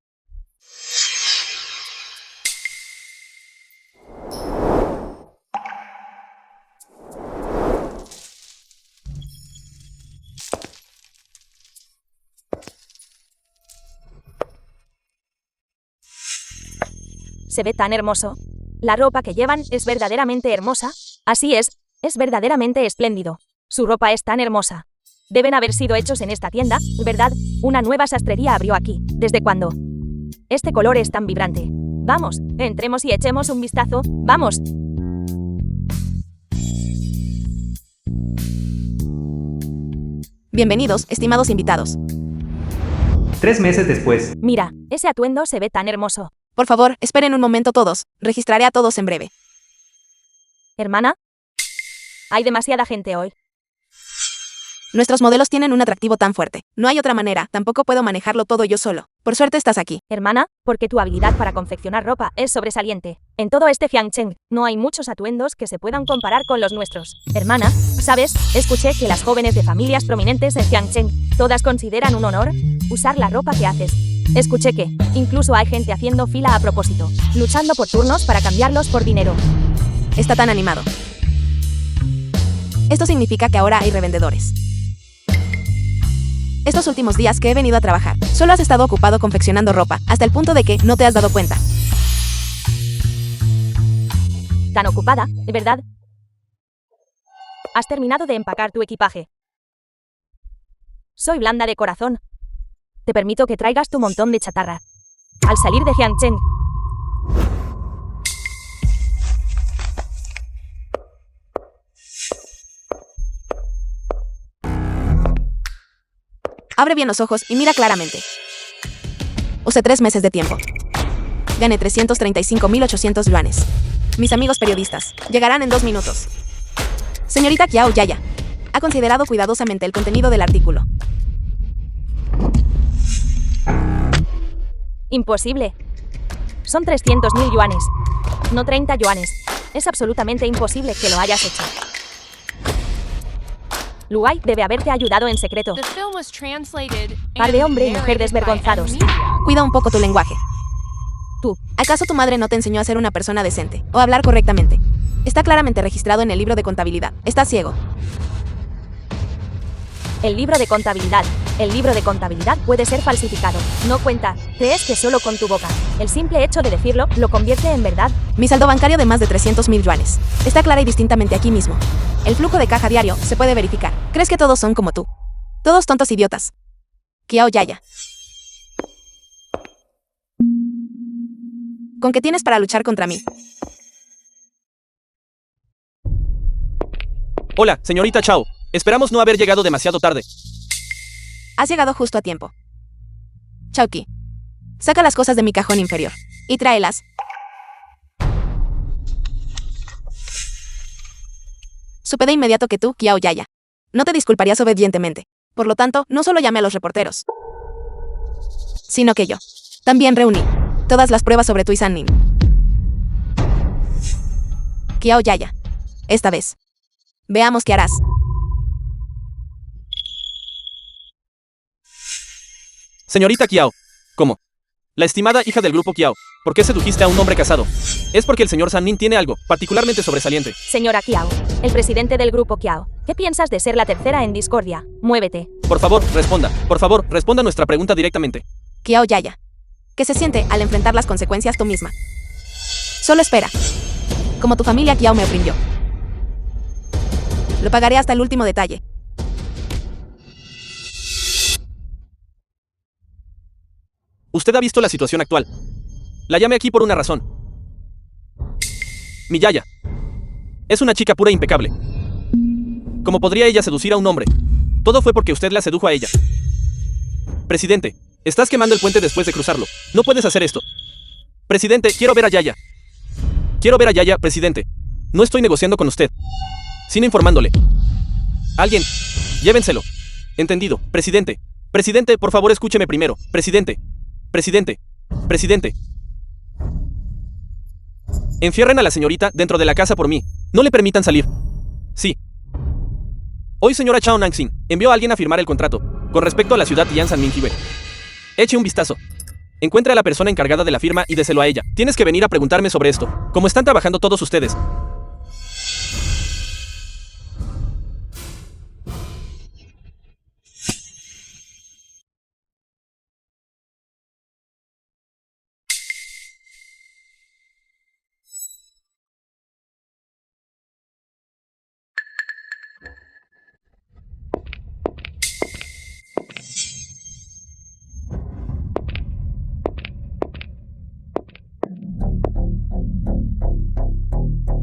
Se ve tan hermoso. La ropa que llevan es verdaderamente hermosa. Así es verdaderamente espléndido. Su ropa es tan hermosa. Deben haber sido hechos en esta tienda, ¿verdad? Una nueva sastrería abrió aquí. ¿Desde cuándo? Este color es tan vibrante. Vamos, entremos y echemos un vistazo. ¡Vamos! Bienvenidos, estimados invitados. 3 meses después. Mira, ese atuendo se ve tan hermoso. Por favor, esperen un momento todos. Registraré a todos en breve. Hermana, hay demasiada gente hoy. Nuestros modelos tienen un atractivo tan fuerte. No hay otra manera, tampoco puedo manejarlo todo yo solo. Por suerte estás aquí. Hermana, porque tu habilidad para confeccionar ropa es sobresaliente. En todo este Jiangchen, no hay muchos atuendos que se puedan comparar con los nuestros. Hermana, ¿sabes? Escuché que las jóvenes de familias prominentes en Jiangchen, todas consideran un honor usar la ropa que haces. Escuché que incluso hay gente haciendo fila a propósito, luchando por turnos para cambiarlos por dinero. Está tan animado. Esto significa que ahora hay revendedores. Estos últimos días que he venido a trabajar, solo has estado ocupado confeccionando ropa, hasta el punto de que no te has dado cuenta. Tan ocupada, ¿de verdad? Has terminado de empacar tu equipaje. Soy blanda de corazón. Te permito que traigas tu montón de chatarra. Al salir de Jiangchen. Abre bien los ojos y mira claramente. Usé 3 meses de tiempo. Gané 335.800 yuanes. Mis amigos periodistas llegarán en 2 minutos. Señorita Kiao Yaya ha considerado cuidadosamente el contenido del artículo. Imposible. Son 300.000 yuanes. No 30 yuanes. Es absolutamente imposible que lo hayas hecho. Lu Wai debe haberte ayudado en secreto. Par de hombre y mujer desvergonzados. Cuida un poco tu lenguaje. Tú. ¿Acaso tu madre no te enseñó a ser una persona decente o a hablar correctamente? Está claramente registrado en el libro de contabilidad. Estás ciego. El libro de contabilidad. El libro de contabilidad puede ser falsificado. No cuenta. ¿Crees que solo con tu boca? El simple hecho de decirlo lo convierte en verdad. Mi saldo bancario de más de 300.000 yuanes. Está clara y distintamente aquí mismo. El flujo de caja diario se puede verificar. ¿Crees que todos son como tú? Todos tontos idiotas. Kiao Yaya. ¿Con qué tienes para luchar contra mí? Hola, señorita Chao. Esperamos no haber llegado demasiado tarde. Has llegado justo a tiempo. Chauki. Saca las cosas de mi cajón inferior. Y tráelas. Supe de inmediato que tú, Kiao Yaya, no te disculparías obedientemente. Por lo tanto, no solo llamé a los reporteros, sino que yo también reuní todas las pruebas sobre tu y San Nin. Kiao Yaya. Esta vez. Veamos qué harás. Señorita Kiao. ¿Cómo? La estimada hija del grupo Kiao. ¿Por qué sedujiste a un hombre casado? Es porque el señor San Nin tiene algo particularmente sobresaliente. Señora Kiao, el presidente del grupo Kiao. ¿Qué piensas de ser la tercera en discordia? Muévete. Por favor, responda. Por favor, responda nuestra pregunta directamente. Kiao Yaya. ¿Qué se siente al enfrentar las consecuencias tú misma? Solo espera. Como tu familia Kiao me oprimió. Lo pagaré hasta el último detalle. Usted ha visto la situación actual. La llamé aquí por una razón. Mi Yaya. Es una chica pura e impecable. ¿Cómo podría ella seducir a un hombre? Todo fue porque usted la sedujo a ella. Presidente, estás quemando el puente después de cruzarlo. No puedes hacer esto. Presidente, quiero ver a Yaya. Quiero ver a Yaya, presidente. No estoy negociando con usted, sino informándole. Alguien, llévenselo. Entendido, presidente. Presidente, por favor escúcheme primero. Presidente. Presidente. Presidente. Encierren a la señorita dentro de la casa por mí. No le permitan salir. Sí. Hoy señora Chao Nangxin envió a alguien a firmar el contrato con respecto a la ciudad Yan San Minjiwe. Eche un vistazo. Encuentre a la persona encargada de la firma y déselo a ella. Tienes que venir a preguntarme sobre esto. ¿Cómo están trabajando todos ustedes?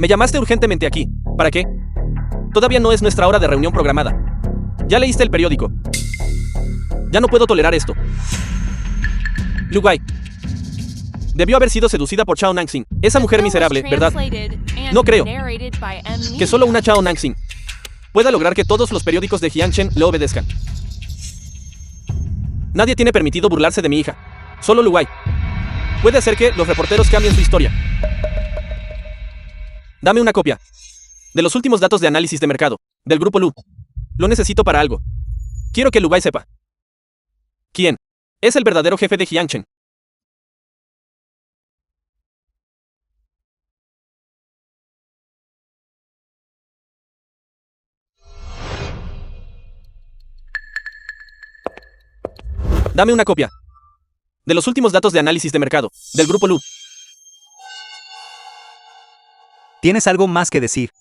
Me llamaste urgentemente aquí. ¿Para qué? Todavía no es nuestra hora de reunión programada. Ya leíste el periódico. Ya no puedo tolerar esto. Lu Guai. Debió haber sido seducida por Chao Nangxin. Esa mujer miserable, ¿verdad? No creo que solo una Chao Nangxin pueda lograr que todos los periódicos de Jiangchen le obedezcan. Nadie tiene permitido burlarse de mi hija. Solo Lu Guai. Puede hacer que los reporteros cambien su historia. Dame una copia de los últimos datos de análisis de mercado del grupo Lu. Lo necesito para algo. Quiero que Lu Guai sepa quién es el verdadero jefe de Jiangchen. Dame una copia de los últimos datos de análisis de mercado del grupo Lu. ¿Tienes algo más que decir?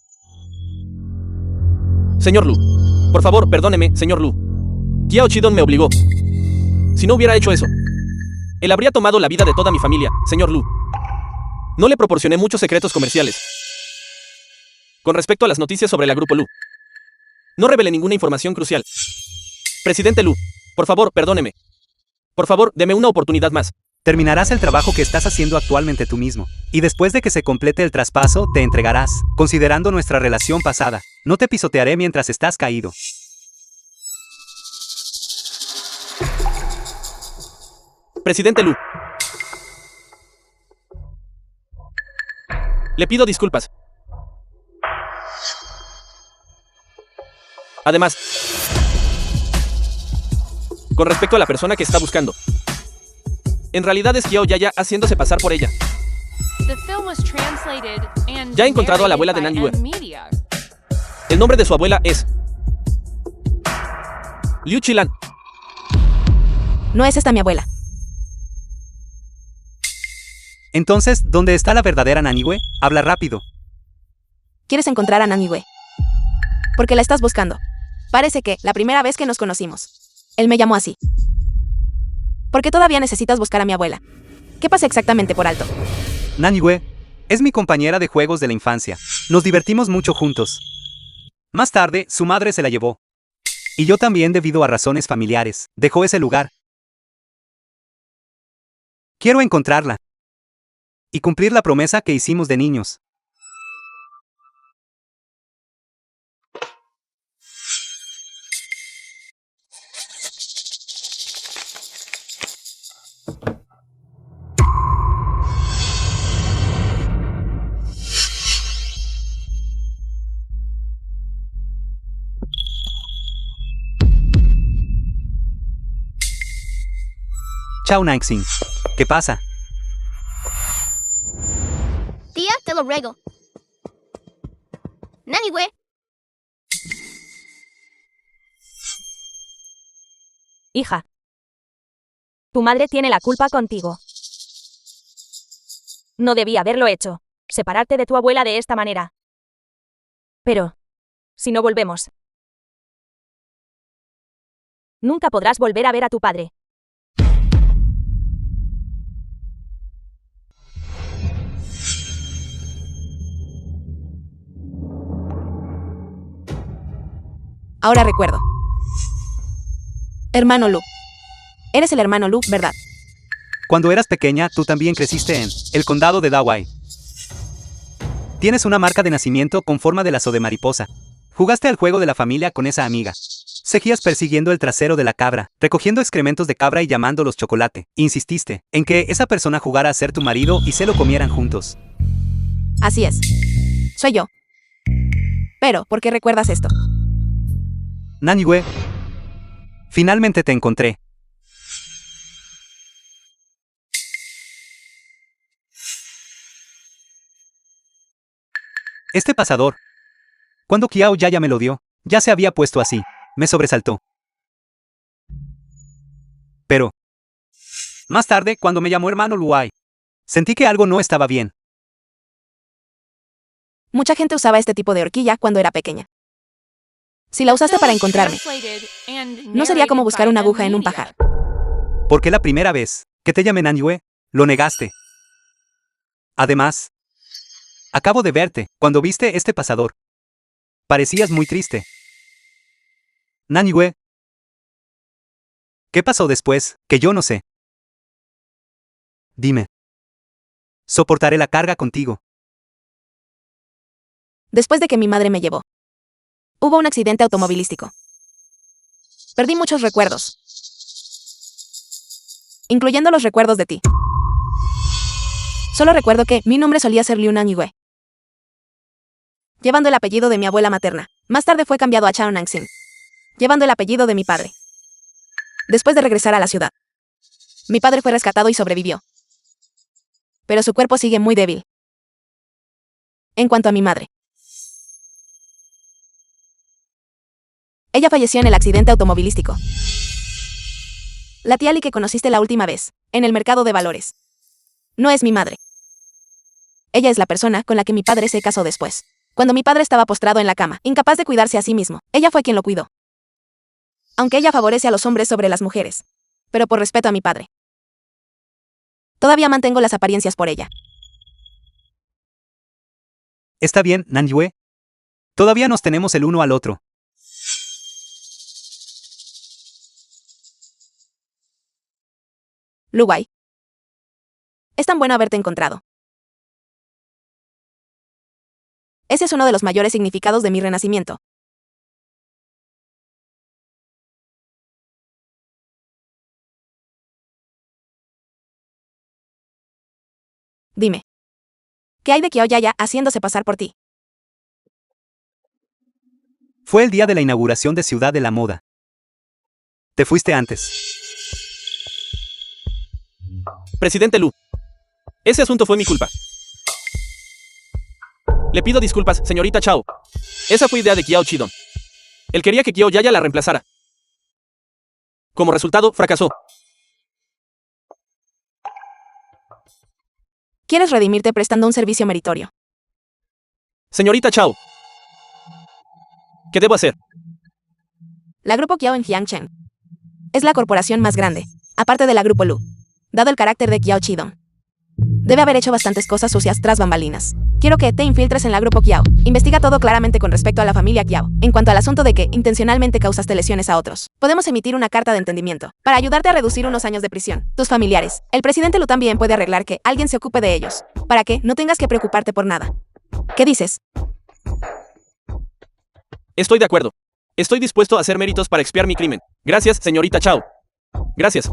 Señor Lu, por favor, perdóneme, señor Lu. Kiao Chidon me obligó. Si no hubiera hecho eso, él habría tomado la vida de toda mi familia, señor Lu. No le proporcioné muchos secretos comerciales. Con respecto a las noticias sobre la grupo Lu, no revelé ninguna información crucial. Presidente Lu, por favor, perdóneme. Por favor, deme una oportunidad más. Terminarás el trabajo que estás haciendo actualmente tú mismo, y después de que se complete el traspaso, te entregarás. Considerando nuestra relación pasada, no te pisotearé mientras estás caído. Presidente Lu. Le pido disculpas. Además, con respecto a la persona que está buscando, en realidad es Kiao Yaya haciéndose pasar por ella. Ya he encontrado a la abuela de Nan Yue. El nombre de su abuela es Liu Chilan. No es esta mi abuela. Entonces, ¿dónde está la verdadera Naniwe? Habla rápido. ¿Quieres encontrar a Naniwe? Porque la estás buscando. Parece que, la primera vez que nos conocimos, él me llamó así. ¿Por qué todavía necesitas buscar a mi abuela? ¿Qué pasa exactamente por alto? Naniwe es mi compañera de juegos de la infancia. Nos divertimos mucho juntos. Más tarde, su madre se la llevó. Y yo también, debido a razones familiares, dejó ese lugar. Quiero encontrarla. Y cumplir la promesa que hicimos de niños. Chao, Naxin. ¿Qué pasa? Tía, te lo ruego. Naniwe. Hija. Tu madre tiene la culpa contigo. No debía haberlo hecho. Separarte de tu abuela de esta manera. Pero, si no volvemos, nunca podrás volver a ver a tu padre. Ahora recuerdo. Hermano Lu. Eres el hermano Lu, ¿verdad? Cuando eras pequeña, tú también creciste en el condado de Dawei. Tienes una marca de nacimiento con forma de lazo de mariposa. Jugaste al juego de la familia con esa amiga. Seguías persiguiendo el trasero de la cabra, recogiendo excrementos de cabra y llamándolos chocolate. Insististe en que esa persona jugara a ser tu marido y se lo comieran juntos. Así es. Soy yo. Pero, ¿por qué recuerdas esto? Naniwe, finalmente te encontré. Este pasador, cuando Kiao Yaya me lo dio, ya se había puesto así. Me sobresaltó. Pero, más tarde, cuando me llamó hermano Luai, sentí que algo no estaba bien. Mucha gente usaba este tipo de horquilla cuando era pequeña. Si la usaste para encontrarme, no sería como buscar una aguja en un pajar. Porque la primera vez que te llamé Naniwe, lo negaste. Además, acabo de verte cuando viste este pasador. Parecías muy triste. Naniwe, ¿qué pasó después, que yo no sé? Dime. Soportaré la carga contigo. Después de que mi madre me llevó, hubo un accidente automovilístico. Perdí muchos recuerdos, incluyendo los recuerdos de ti. Solo recuerdo que mi nombre solía ser Liu Naniwe, llevando el apellido de mi abuela materna. Más tarde fue cambiado a Chao Naxin, llevando el apellido de mi padre. Después de regresar a la ciudad, mi padre fue rescatado y sobrevivió. Pero su cuerpo sigue muy débil. En cuanto a mi madre, ella falleció en el accidente automovilístico. La tía Li que conociste la última vez, en el mercado de valores, no es mi madre. Ella es la persona con la que mi padre se casó después. Cuando mi padre estaba postrado en la cama, incapaz de cuidarse a sí mismo, ella fue quien lo cuidó. Aunque ella favorece a los hombres sobre las mujeres, pero por respeto a mi padre, todavía mantengo las apariencias por ella. Está bien, Naniwe. Todavía nos tenemos el uno al otro. Luwai. Es tan bueno haberte encontrado. Ese es uno de los mayores significados de mi renacimiento. Dime, ¿qué hay de Kiao Yaya haciéndose pasar por ti? Fue el día de la inauguración de Ciudad de la Moda. Te fuiste antes. Presidente Lu. Ese asunto fue mi culpa. Le pido disculpas, señorita Chao. Esa fue idea de Kiao Chidon. Él quería que Kiao Yaya la reemplazara. Como resultado, fracasó. Quieres redimirte prestando un servicio meritorio. Señorita Chao. ¿Qué debo hacer? La Grupo Kiao en Jiangchen es la corporación más grande, aparte de la Grupo Lu, dado el carácter de Kiao Chidong. Debe haber hecho bastantes cosas sucias tras bambalinas. Quiero que te infiltres en la Grupo Kiao. Investiga todo claramente con respecto a la familia Kiao. En cuanto al asunto de que intencionalmente causaste lesiones a otros, podemos emitir una carta de entendimiento para ayudarte a reducir unos años de prisión. Tus familiares. El presidente Lu también puede arreglar que alguien se ocupe de ellos, para que no tengas que preocuparte por nada. ¿Qué dices? Estoy de acuerdo. Estoy dispuesto a hacer méritos para expiar mi crimen. Gracias, señorita Chao. Gracias.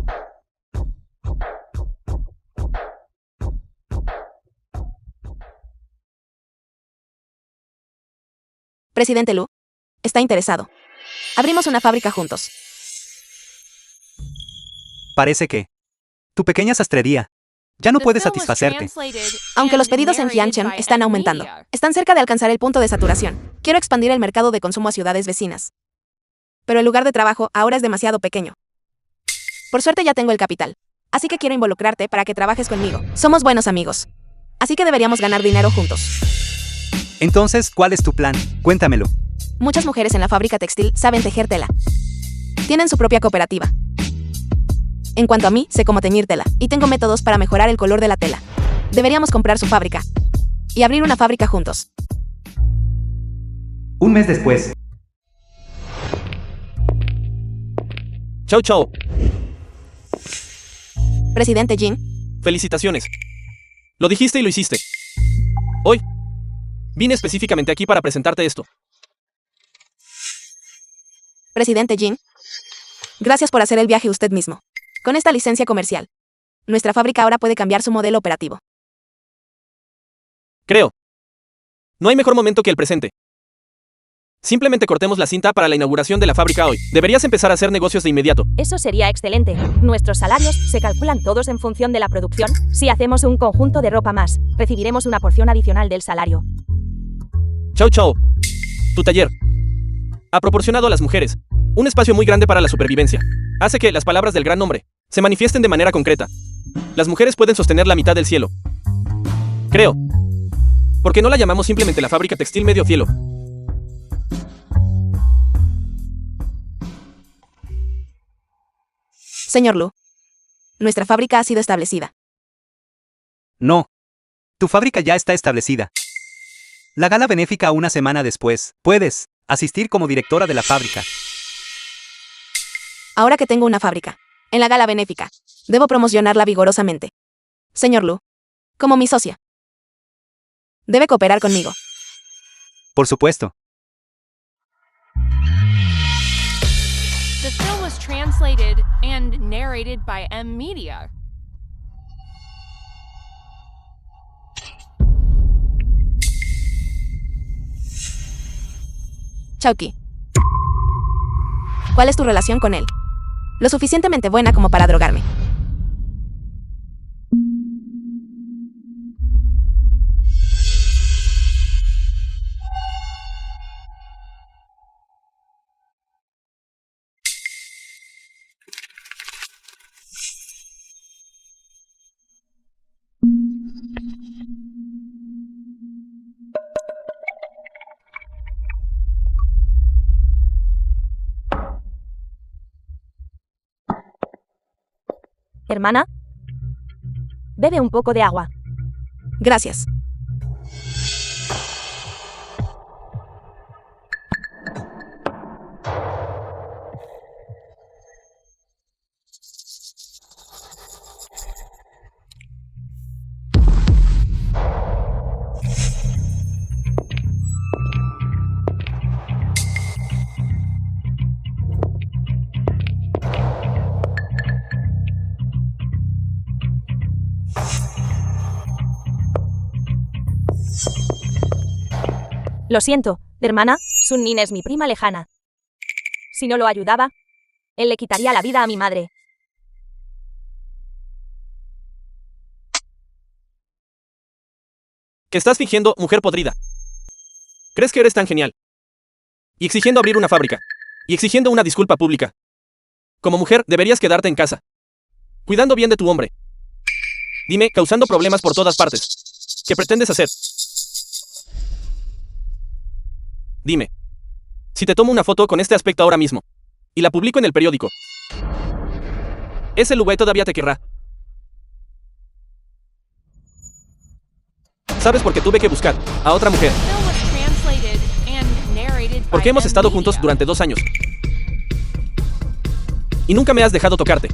Presidente Lu está interesado. Abrimos una fábrica juntos. Parece que tu pequeña sastrería ya no puede satisfacerte. Aunque los pedidos en Jiangchen están aumentando, están cerca de alcanzar el punto de saturación. Quiero expandir el mercado de consumo a ciudades vecinas. Pero el lugar de trabajo ahora es demasiado pequeño. Por suerte ya tengo el capital. Así que quiero involucrarte para que trabajes conmigo. Somos buenos amigos. Así que deberíamos ganar dinero juntos. Entonces, ¿cuál es tu plan? Cuéntamelo. Muchas mujeres en la fábrica textil saben tejer tela. Tienen su propia cooperativa. En cuanto a mí, sé cómo teñir tela, y tengo métodos para mejorar el color de la tela. Deberíamos comprar su fábrica y abrir una fábrica juntos. Un mes después. Chao Chao. Presidente Jin, Felicitaciones. Lo dijiste y lo hiciste. Hoy vine específicamente aquí para presentarte esto. Presidente Jin, gracias por hacer el viaje usted mismo. Con esta licencia comercial, nuestra fábrica ahora puede cambiar su modelo operativo. Creo. No hay mejor momento que el presente. Simplemente cortemos la cinta para la inauguración de la fábrica hoy. Deberías empezar a hacer negocios de inmediato. Eso sería excelente. Nuestros salarios se calculan todos en función de la producción. Si hacemos un conjunto de ropa más, recibiremos una porción adicional del salario. Chao Chao. Tu taller ha proporcionado a las mujeres un espacio muy grande para la supervivencia. Hace que las palabras del gran hombre se manifiesten de manera concreta. Las mujeres pueden sostener la mitad del cielo. Creo. ¿Por qué no la llamamos simplemente la fábrica textil medio cielo? Señor Lu, nuestra fábrica ha sido establecida. No. Tu fábrica ya está establecida. La gala benéfica una semana después. Puedes asistir como directora de la fábrica. Ahora que tengo una fábrica, en la gala benéfica, debo promocionarla vigorosamente. Señor Lu, como mi socia, debe cooperar conmigo. Por supuesto. The film was translated and narrated by M Media. Chauki, ¿cuál es tu relación con él? Lo suficientemente buena como para drogarme. Hermana, bebe un poco de agua. Gracias. Lo siento, hermana, Sun Nin es mi prima lejana. Si no lo ayudaba, él le quitaría la vida a mi madre. ¿Qué estás fingiendo, mujer podrida? ¿Crees que eres tan genial? Y exigiendo abrir una fábrica. Y exigiendo una disculpa pública. Como mujer, deberías quedarte en casa, cuidando bien de tu hombre. Dime, causando problemas por todas partes. ¿Qué pretendes hacer? Dime. Si te tomo una foto con este aspecto ahora mismo y la publico en el periódico, ese Lu Wei todavía te querrá. ¿Sabes por qué tuve que buscar a otra mujer? Porque hemos estado juntos durante 2 años. Y nunca me has dejado tocarte.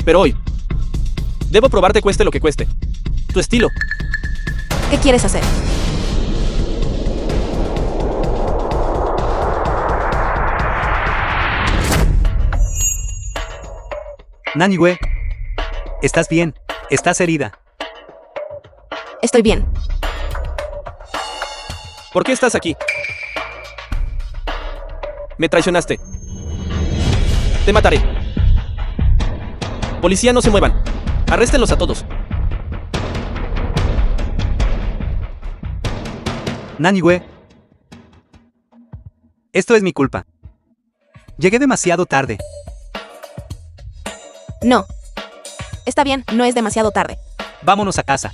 Pero hoy, debo probarte cueste lo que cueste. Tu estilo. ¿Qué quieres hacer? Nanyue, ¿estás bien? ¿Estás herida? Estoy bien. ¿Por qué estás aquí? Me traicionaste. Te mataré. Policía, no se muevan. Arréstenlos a todos. Nanyue. Esto es mi culpa. Llegué demasiado tarde. No. Está bien, no es demasiado tarde. Vámonos a casa.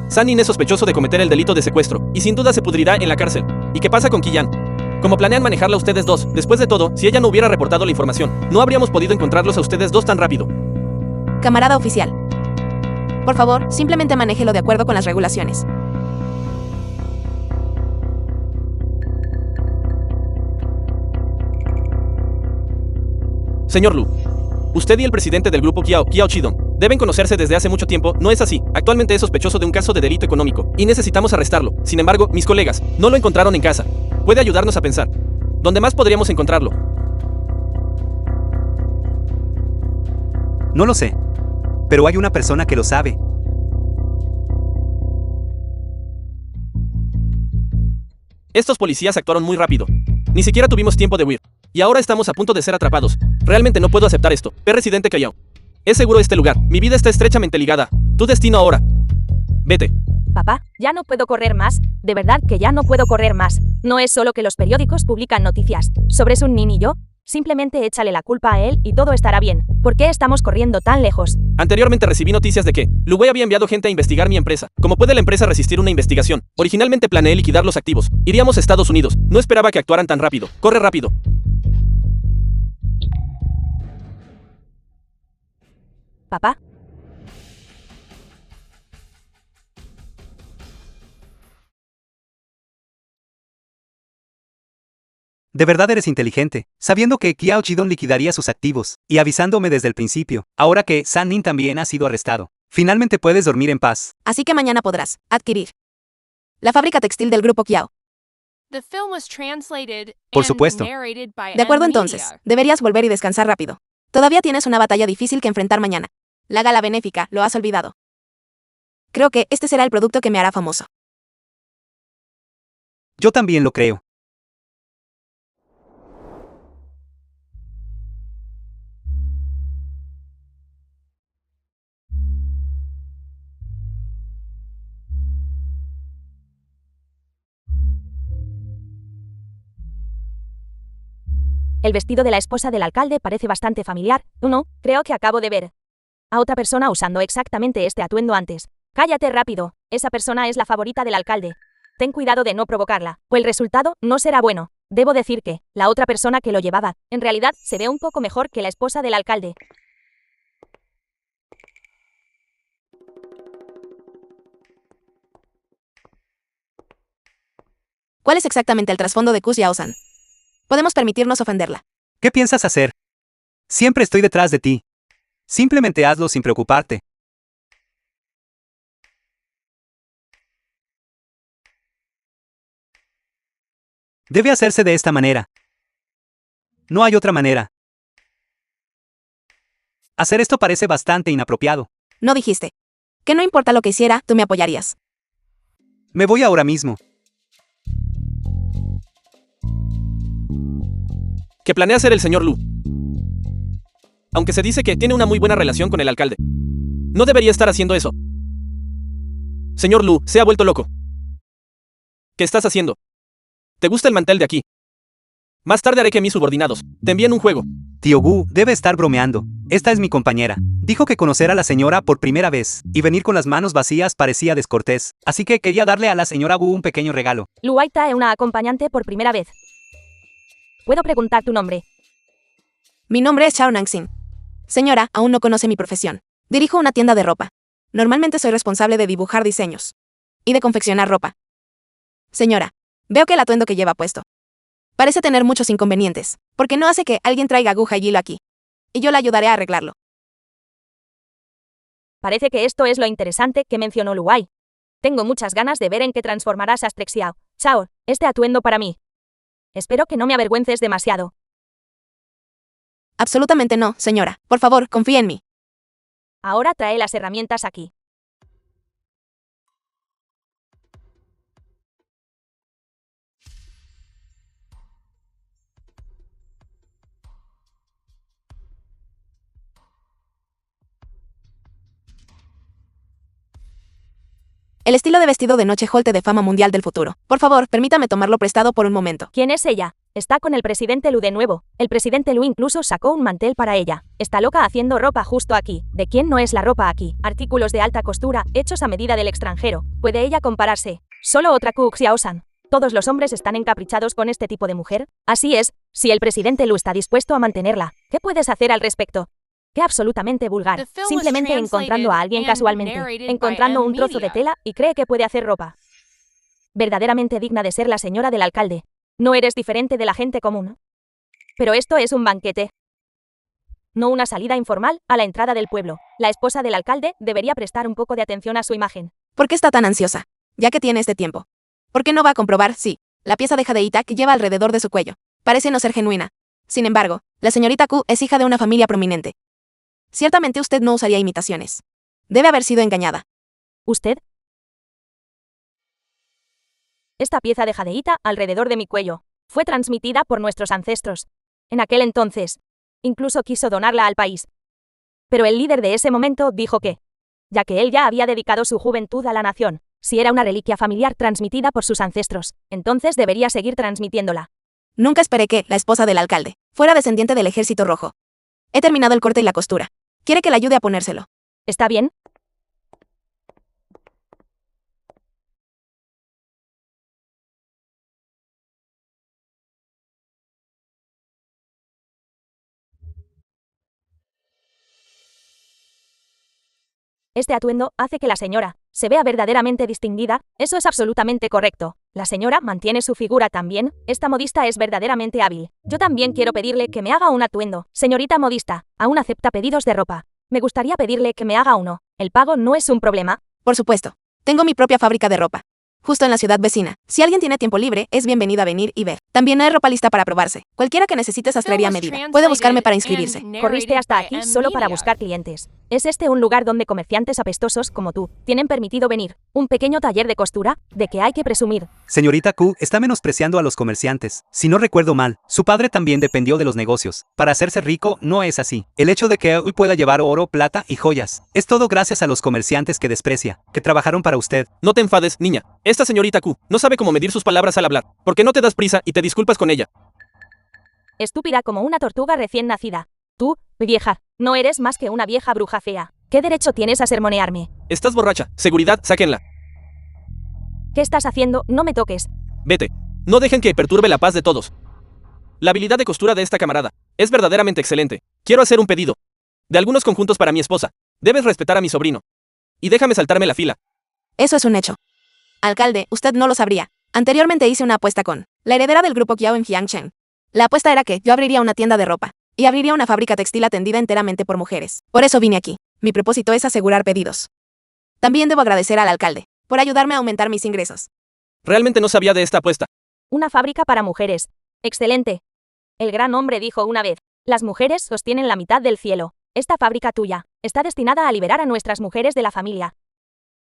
Sannin es sospechoso de cometer el delito de secuestro, y sin duda se pudrirá en la cárcel. ¿Y qué pasa con Kiyan? ¿Cómo planean manejarla ustedes dos? Después de todo, si ella no hubiera reportado la información, no habríamos podido encontrarlos a ustedes dos tan rápido. Camarada oficial. Por favor, simplemente manéjelo de acuerdo con las regulaciones. Señor Lu, usted y el presidente del grupo Kiao Chidong, deben conocerse desde hace mucho tiempo, ¿no es así? Actualmente es sospechoso de un caso de delito económico, y necesitamos arrestarlo. Sin embargo, mis colegas no lo encontraron en casa. Puede ayudarnos a pensar. ¿Dónde más podríamos encontrarlo? No lo sé. Pero hay una persona que lo sabe. Estos policías actuaron muy rápido. Ni siquiera tuvimos tiempo de huir. Y ahora estamos a punto de ser atrapados. Realmente no puedo aceptar esto. Residente Kiao. Es seguro este lugar. Mi vida está estrechamente ligada. Tu destino ahora. Vete. Papá, ya no puedo correr más. De verdad que ya no puedo correr más. No es solo que los periódicos publican noticias sobre Sun Nin y yo. Simplemente échale la culpa a él y todo estará bien. ¿Por qué estamos corriendo tan lejos? Anteriormente recibí noticias de que Lu Wei había enviado gente a investigar mi empresa. ¿Cómo puede la empresa resistir una investigación? Originalmente planeé liquidar los activos. Iríamos a Estados Unidos. No esperaba que actuaran tan rápido. Corre rápido. Papá. De verdad eres inteligente, sabiendo que Kiao Chidong liquidaría sus activos, y avisándome desde el principio, ahora que Sannin también ha sido arrestado. Finalmente puedes dormir en paz. Así que mañana podrás adquirir la fábrica textil del grupo Kiao. Por supuesto. De acuerdo entonces, deberías volver y descansar rápido. Todavía tienes una batalla difícil que enfrentar mañana. La gala benéfica, lo has olvidado. Creo que este será el producto que me hará famoso. Yo también lo creo. El vestido de la esposa del alcalde parece bastante familiar. No, creo que acabo de ver a otra persona usando exactamente este atuendo antes. Cállate rápido, esa persona es la favorita del alcalde. Ten cuidado de no provocarla, o el resultado no será bueno. Debo decir que la otra persona que lo llevaba, en realidad, se ve un poco mejor que la esposa del alcalde. ¿Cuál es exactamente el trasfondo de Kus Yao-san? Podemos permitirnos ofenderla. ¿Qué piensas hacer? Siempre estoy detrás de ti. Simplemente hazlo sin preocuparte. Debe hacerse de esta manera. No hay otra manera. Hacer esto parece bastante inapropiado. No dijiste que no importa lo que hiciera, tú me apoyarías. Me voy ahora mismo. ¿Qué planea hacer el señor Lu? Aunque se dice que tiene una muy buena relación con el alcalde. No debería estar haciendo eso. Señor Lu, se ha vuelto loco. ¿Qué estás haciendo? ¿Te gusta el mantel de aquí? Más tarde haré que mis subordinados te envíen un juego. Tío Gu debe estar bromeando. Esta es mi compañera. Dijo que conocer a la señora por primera vez y venir con las manos vacías parecía descortés, así que quería darle a la señora Gu un pequeño regalo. Luai trae una acompañante por primera vez. ¿Puedo preguntar tu nombre? Mi nombre es Chao Nangxin. Señora, aún no conoce mi profesión. Dirijo una tienda de ropa. Normalmente soy responsable de dibujar diseños y de confeccionar ropa. Señora, veo que el atuendo que lleva puesto parece tener muchos inconvenientes, porque no hace que alguien traiga aguja y hilo aquí. Y yo le ayudaré a arreglarlo. Parece que esto es lo interesante que mencionó Luai. Tengo muchas ganas de ver en qué transformarás a Xiao. Chao, este atuendo para mí. Espero que no me avergüences demasiado. Absolutamente no, señora. Por favor, confíe en mí. Ahora trae las herramientas aquí. El estilo de vestido de noche Holte de fama mundial del futuro. Por favor, permítame tomarlo prestado por un momento. ¿Quién es ella? Está con el presidente Lu de nuevo. El presidente Lu incluso sacó un mantel para ella. Está loca haciendo ropa justo aquí. ¿De quién no es la ropa aquí? Artículos de alta costura, hechos a medida del extranjero. ¿Puede ella compararse? Solo otra Ku Xiaosan. ¿Todos los hombres están encaprichados con este tipo de mujer? Así es, si el presidente Lu está dispuesto a mantenerla, ¿qué puedes hacer al respecto? ¡Qué absolutamente vulgar! Simplemente encontrando a alguien casualmente, encontrando un trozo de tela y cree que puede hacer ropa. Verdaderamente digna de ser la señora del alcalde. No eres diferente de la gente común. Pero esto es un banquete. No una salida informal a la entrada del pueblo. La esposa del alcalde debería prestar un poco de atención a su imagen. ¿Por qué está tan ansiosa? Ya que tiene este tiempo. ¿Por qué no va a comprobar si la pieza de jadeíta que lleva alrededor de su cuello parece no ser genuina? Sin embargo, la señorita Ku es hija de una familia prominente. Ciertamente usted no usaría imitaciones. Debe haber sido engañada. ¿Usted? Esta pieza de jadeíta alrededor de mi cuello fue transmitida por nuestros ancestros. En aquel entonces, incluso quiso donarla al país. Pero el líder de ese momento dijo que, ya que él ya había dedicado su juventud a la nación, si era una reliquia familiar transmitida por sus ancestros, entonces debería seguir transmitiéndola. Nunca esperé que la esposa del alcalde fuera descendiente del Ejército Rojo. He terminado el corte y la costura. ¿Quiere que le ayude a ponérselo? ¿Está bien? Este atuendo hace que la señora se vea verdaderamente distinguida. Eso es absolutamente correcto. La señora mantiene su figura también. Esta modista es verdaderamente hábil. Yo también quiero pedirle que me haga un atuendo. Señorita modista, aún acepta pedidos de ropa. Me gustaría pedirle que me haga uno. El pago no es un problema. Por supuesto. Tengo mi propia fábrica de ropa. Justo en la ciudad vecina. Si alguien tiene tiempo libre, es bienvenido a venir y ver. También hay ropa lista para probarse. Cualquiera que necesite sastrería a medida puede buscarme para inscribirse. Corriste hasta aquí solo para buscar clientes. ¿Es este un lugar donde comerciantes apestosos como tú tienen permitido venir? ¿Un pequeño taller de costura? ¿De qué hay que presumir? Señorita Ku está menospreciando a los comerciantes. Si no recuerdo mal, su padre también dependió de los negocios. Para hacerse rico no es así. El hecho de que hoy pueda llevar oro, plata y joyas es todo gracias a los comerciantes que desprecia, que trabajaron para usted. No te enfades, niña. Esta señorita Ku no sabe cómo medir sus palabras al hablar. ¿Por qué no te das prisa y te disculpas con ella? Estúpida como una tortuga recién nacida. Tú, vieja, no eres más que una vieja bruja fea. ¿Qué derecho tienes a sermonearme? Estás borracha. Seguridad, sáquenla. ¿Qué estás haciendo? No me toques. Vete. No dejen que perturbe la paz de todos. La habilidad de costura de esta camarada es verdaderamente excelente. Quiero hacer un pedido de algunos conjuntos para mi esposa. Debes respetar a mi sobrino. Y déjame saltarme la fila. Eso es un hecho. Alcalde, usted no lo sabría. Anteriormente hice una apuesta con la heredera del grupo Kiao en Jiangchen. La apuesta era que yo abriría una tienda de ropa y abriría una fábrica textil atendida enteramente por mujeres. Por eso vine aquí. Mi propósito es asegurar pedidos. También debo agradecer al alcalde por ayudarme a aumentar mis ingresos. Realmente no sabía de esta apuesta. Una fábrica para mujeres. Excelente. El gran hombre dijo una vez, las mujeres sostienen la mitad del cielo. Esta fábrica tuya está destinada a liberar a nuestras mujeres de la familia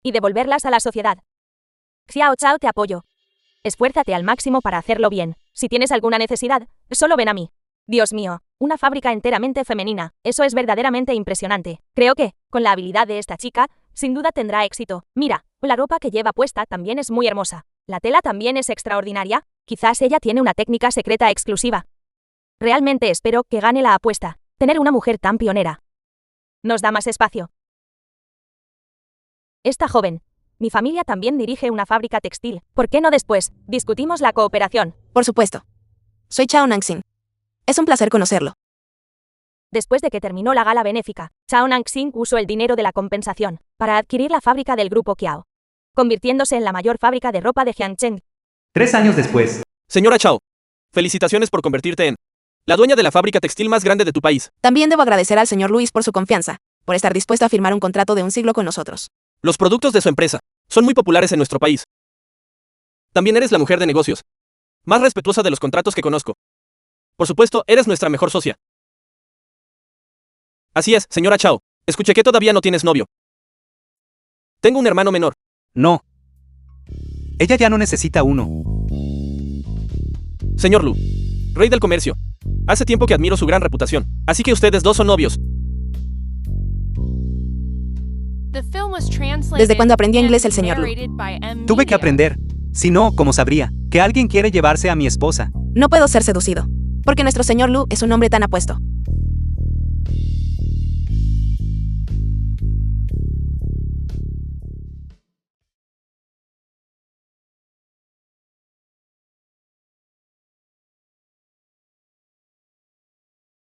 y devolverlas a la sociedad. Xiao Chao, te apoyo. Esfuérzate al máximo para hacerlo bien. Si tienes alguna necesidad, solo ven a mí. Dios mío, una fábrica enteramente femenina. Eso es verdaderamente impresionante. Creo que, con la habilidad de esta chica, sin duda tendrá éxito. Mira, la ropa que lleva puesta también es muy hermosa. La tela también es extraordinaria. Quizás ella tiene una técnica secreta exclusiva. Realmente espero que gane la apuesta. Tener una mujer tan pionera. Nos da más espacio. Esta joven. Mi familia también dirige una fábrica textil. ¿Por qué no después discutimos la cooperación? Por supuesto. Soy Chao Nangxin. Es un placer conocerlo. Después de que terminó la gala benéfica, Chao Nangxin usó el dinero de la compensación para adquirir la fábrica del grupo Kiao, convirtiéndose en la mayor fábrica de ropa de Jiangcheng. 3 años después. Señora Chao, felicitaciones por convertirte en la dueña de la fábrica textil más grande de tu país. También debo agradecer al señor Luis por su confianza, por estar dispuesto a firmar un contrato de un siglo con nosotros. Los productos de su empresa son muy populares en nuestro país. También eres la mujer de negocios más respetuosa de los contratos que conozco. Por supuesto, eres nuestra mejor socia. Así es, señora Chao. Escuché que todavía no tienes novio. Tengo un hermano menor. No. Ella ya no necesita uno. Señor Lu, rey del comercio. Hace tiempo que admiro su gran reputación, así que ustedes dos son novios. ¿Desde cuándo aprendió inglés el señor Lu? Tuve que aprender. Si no, ¿cómo sabría que alguien quiere llevarse a mi esposa? No puedo ser seducido, porque nuestro señor Lu es un hombre tan apuesto.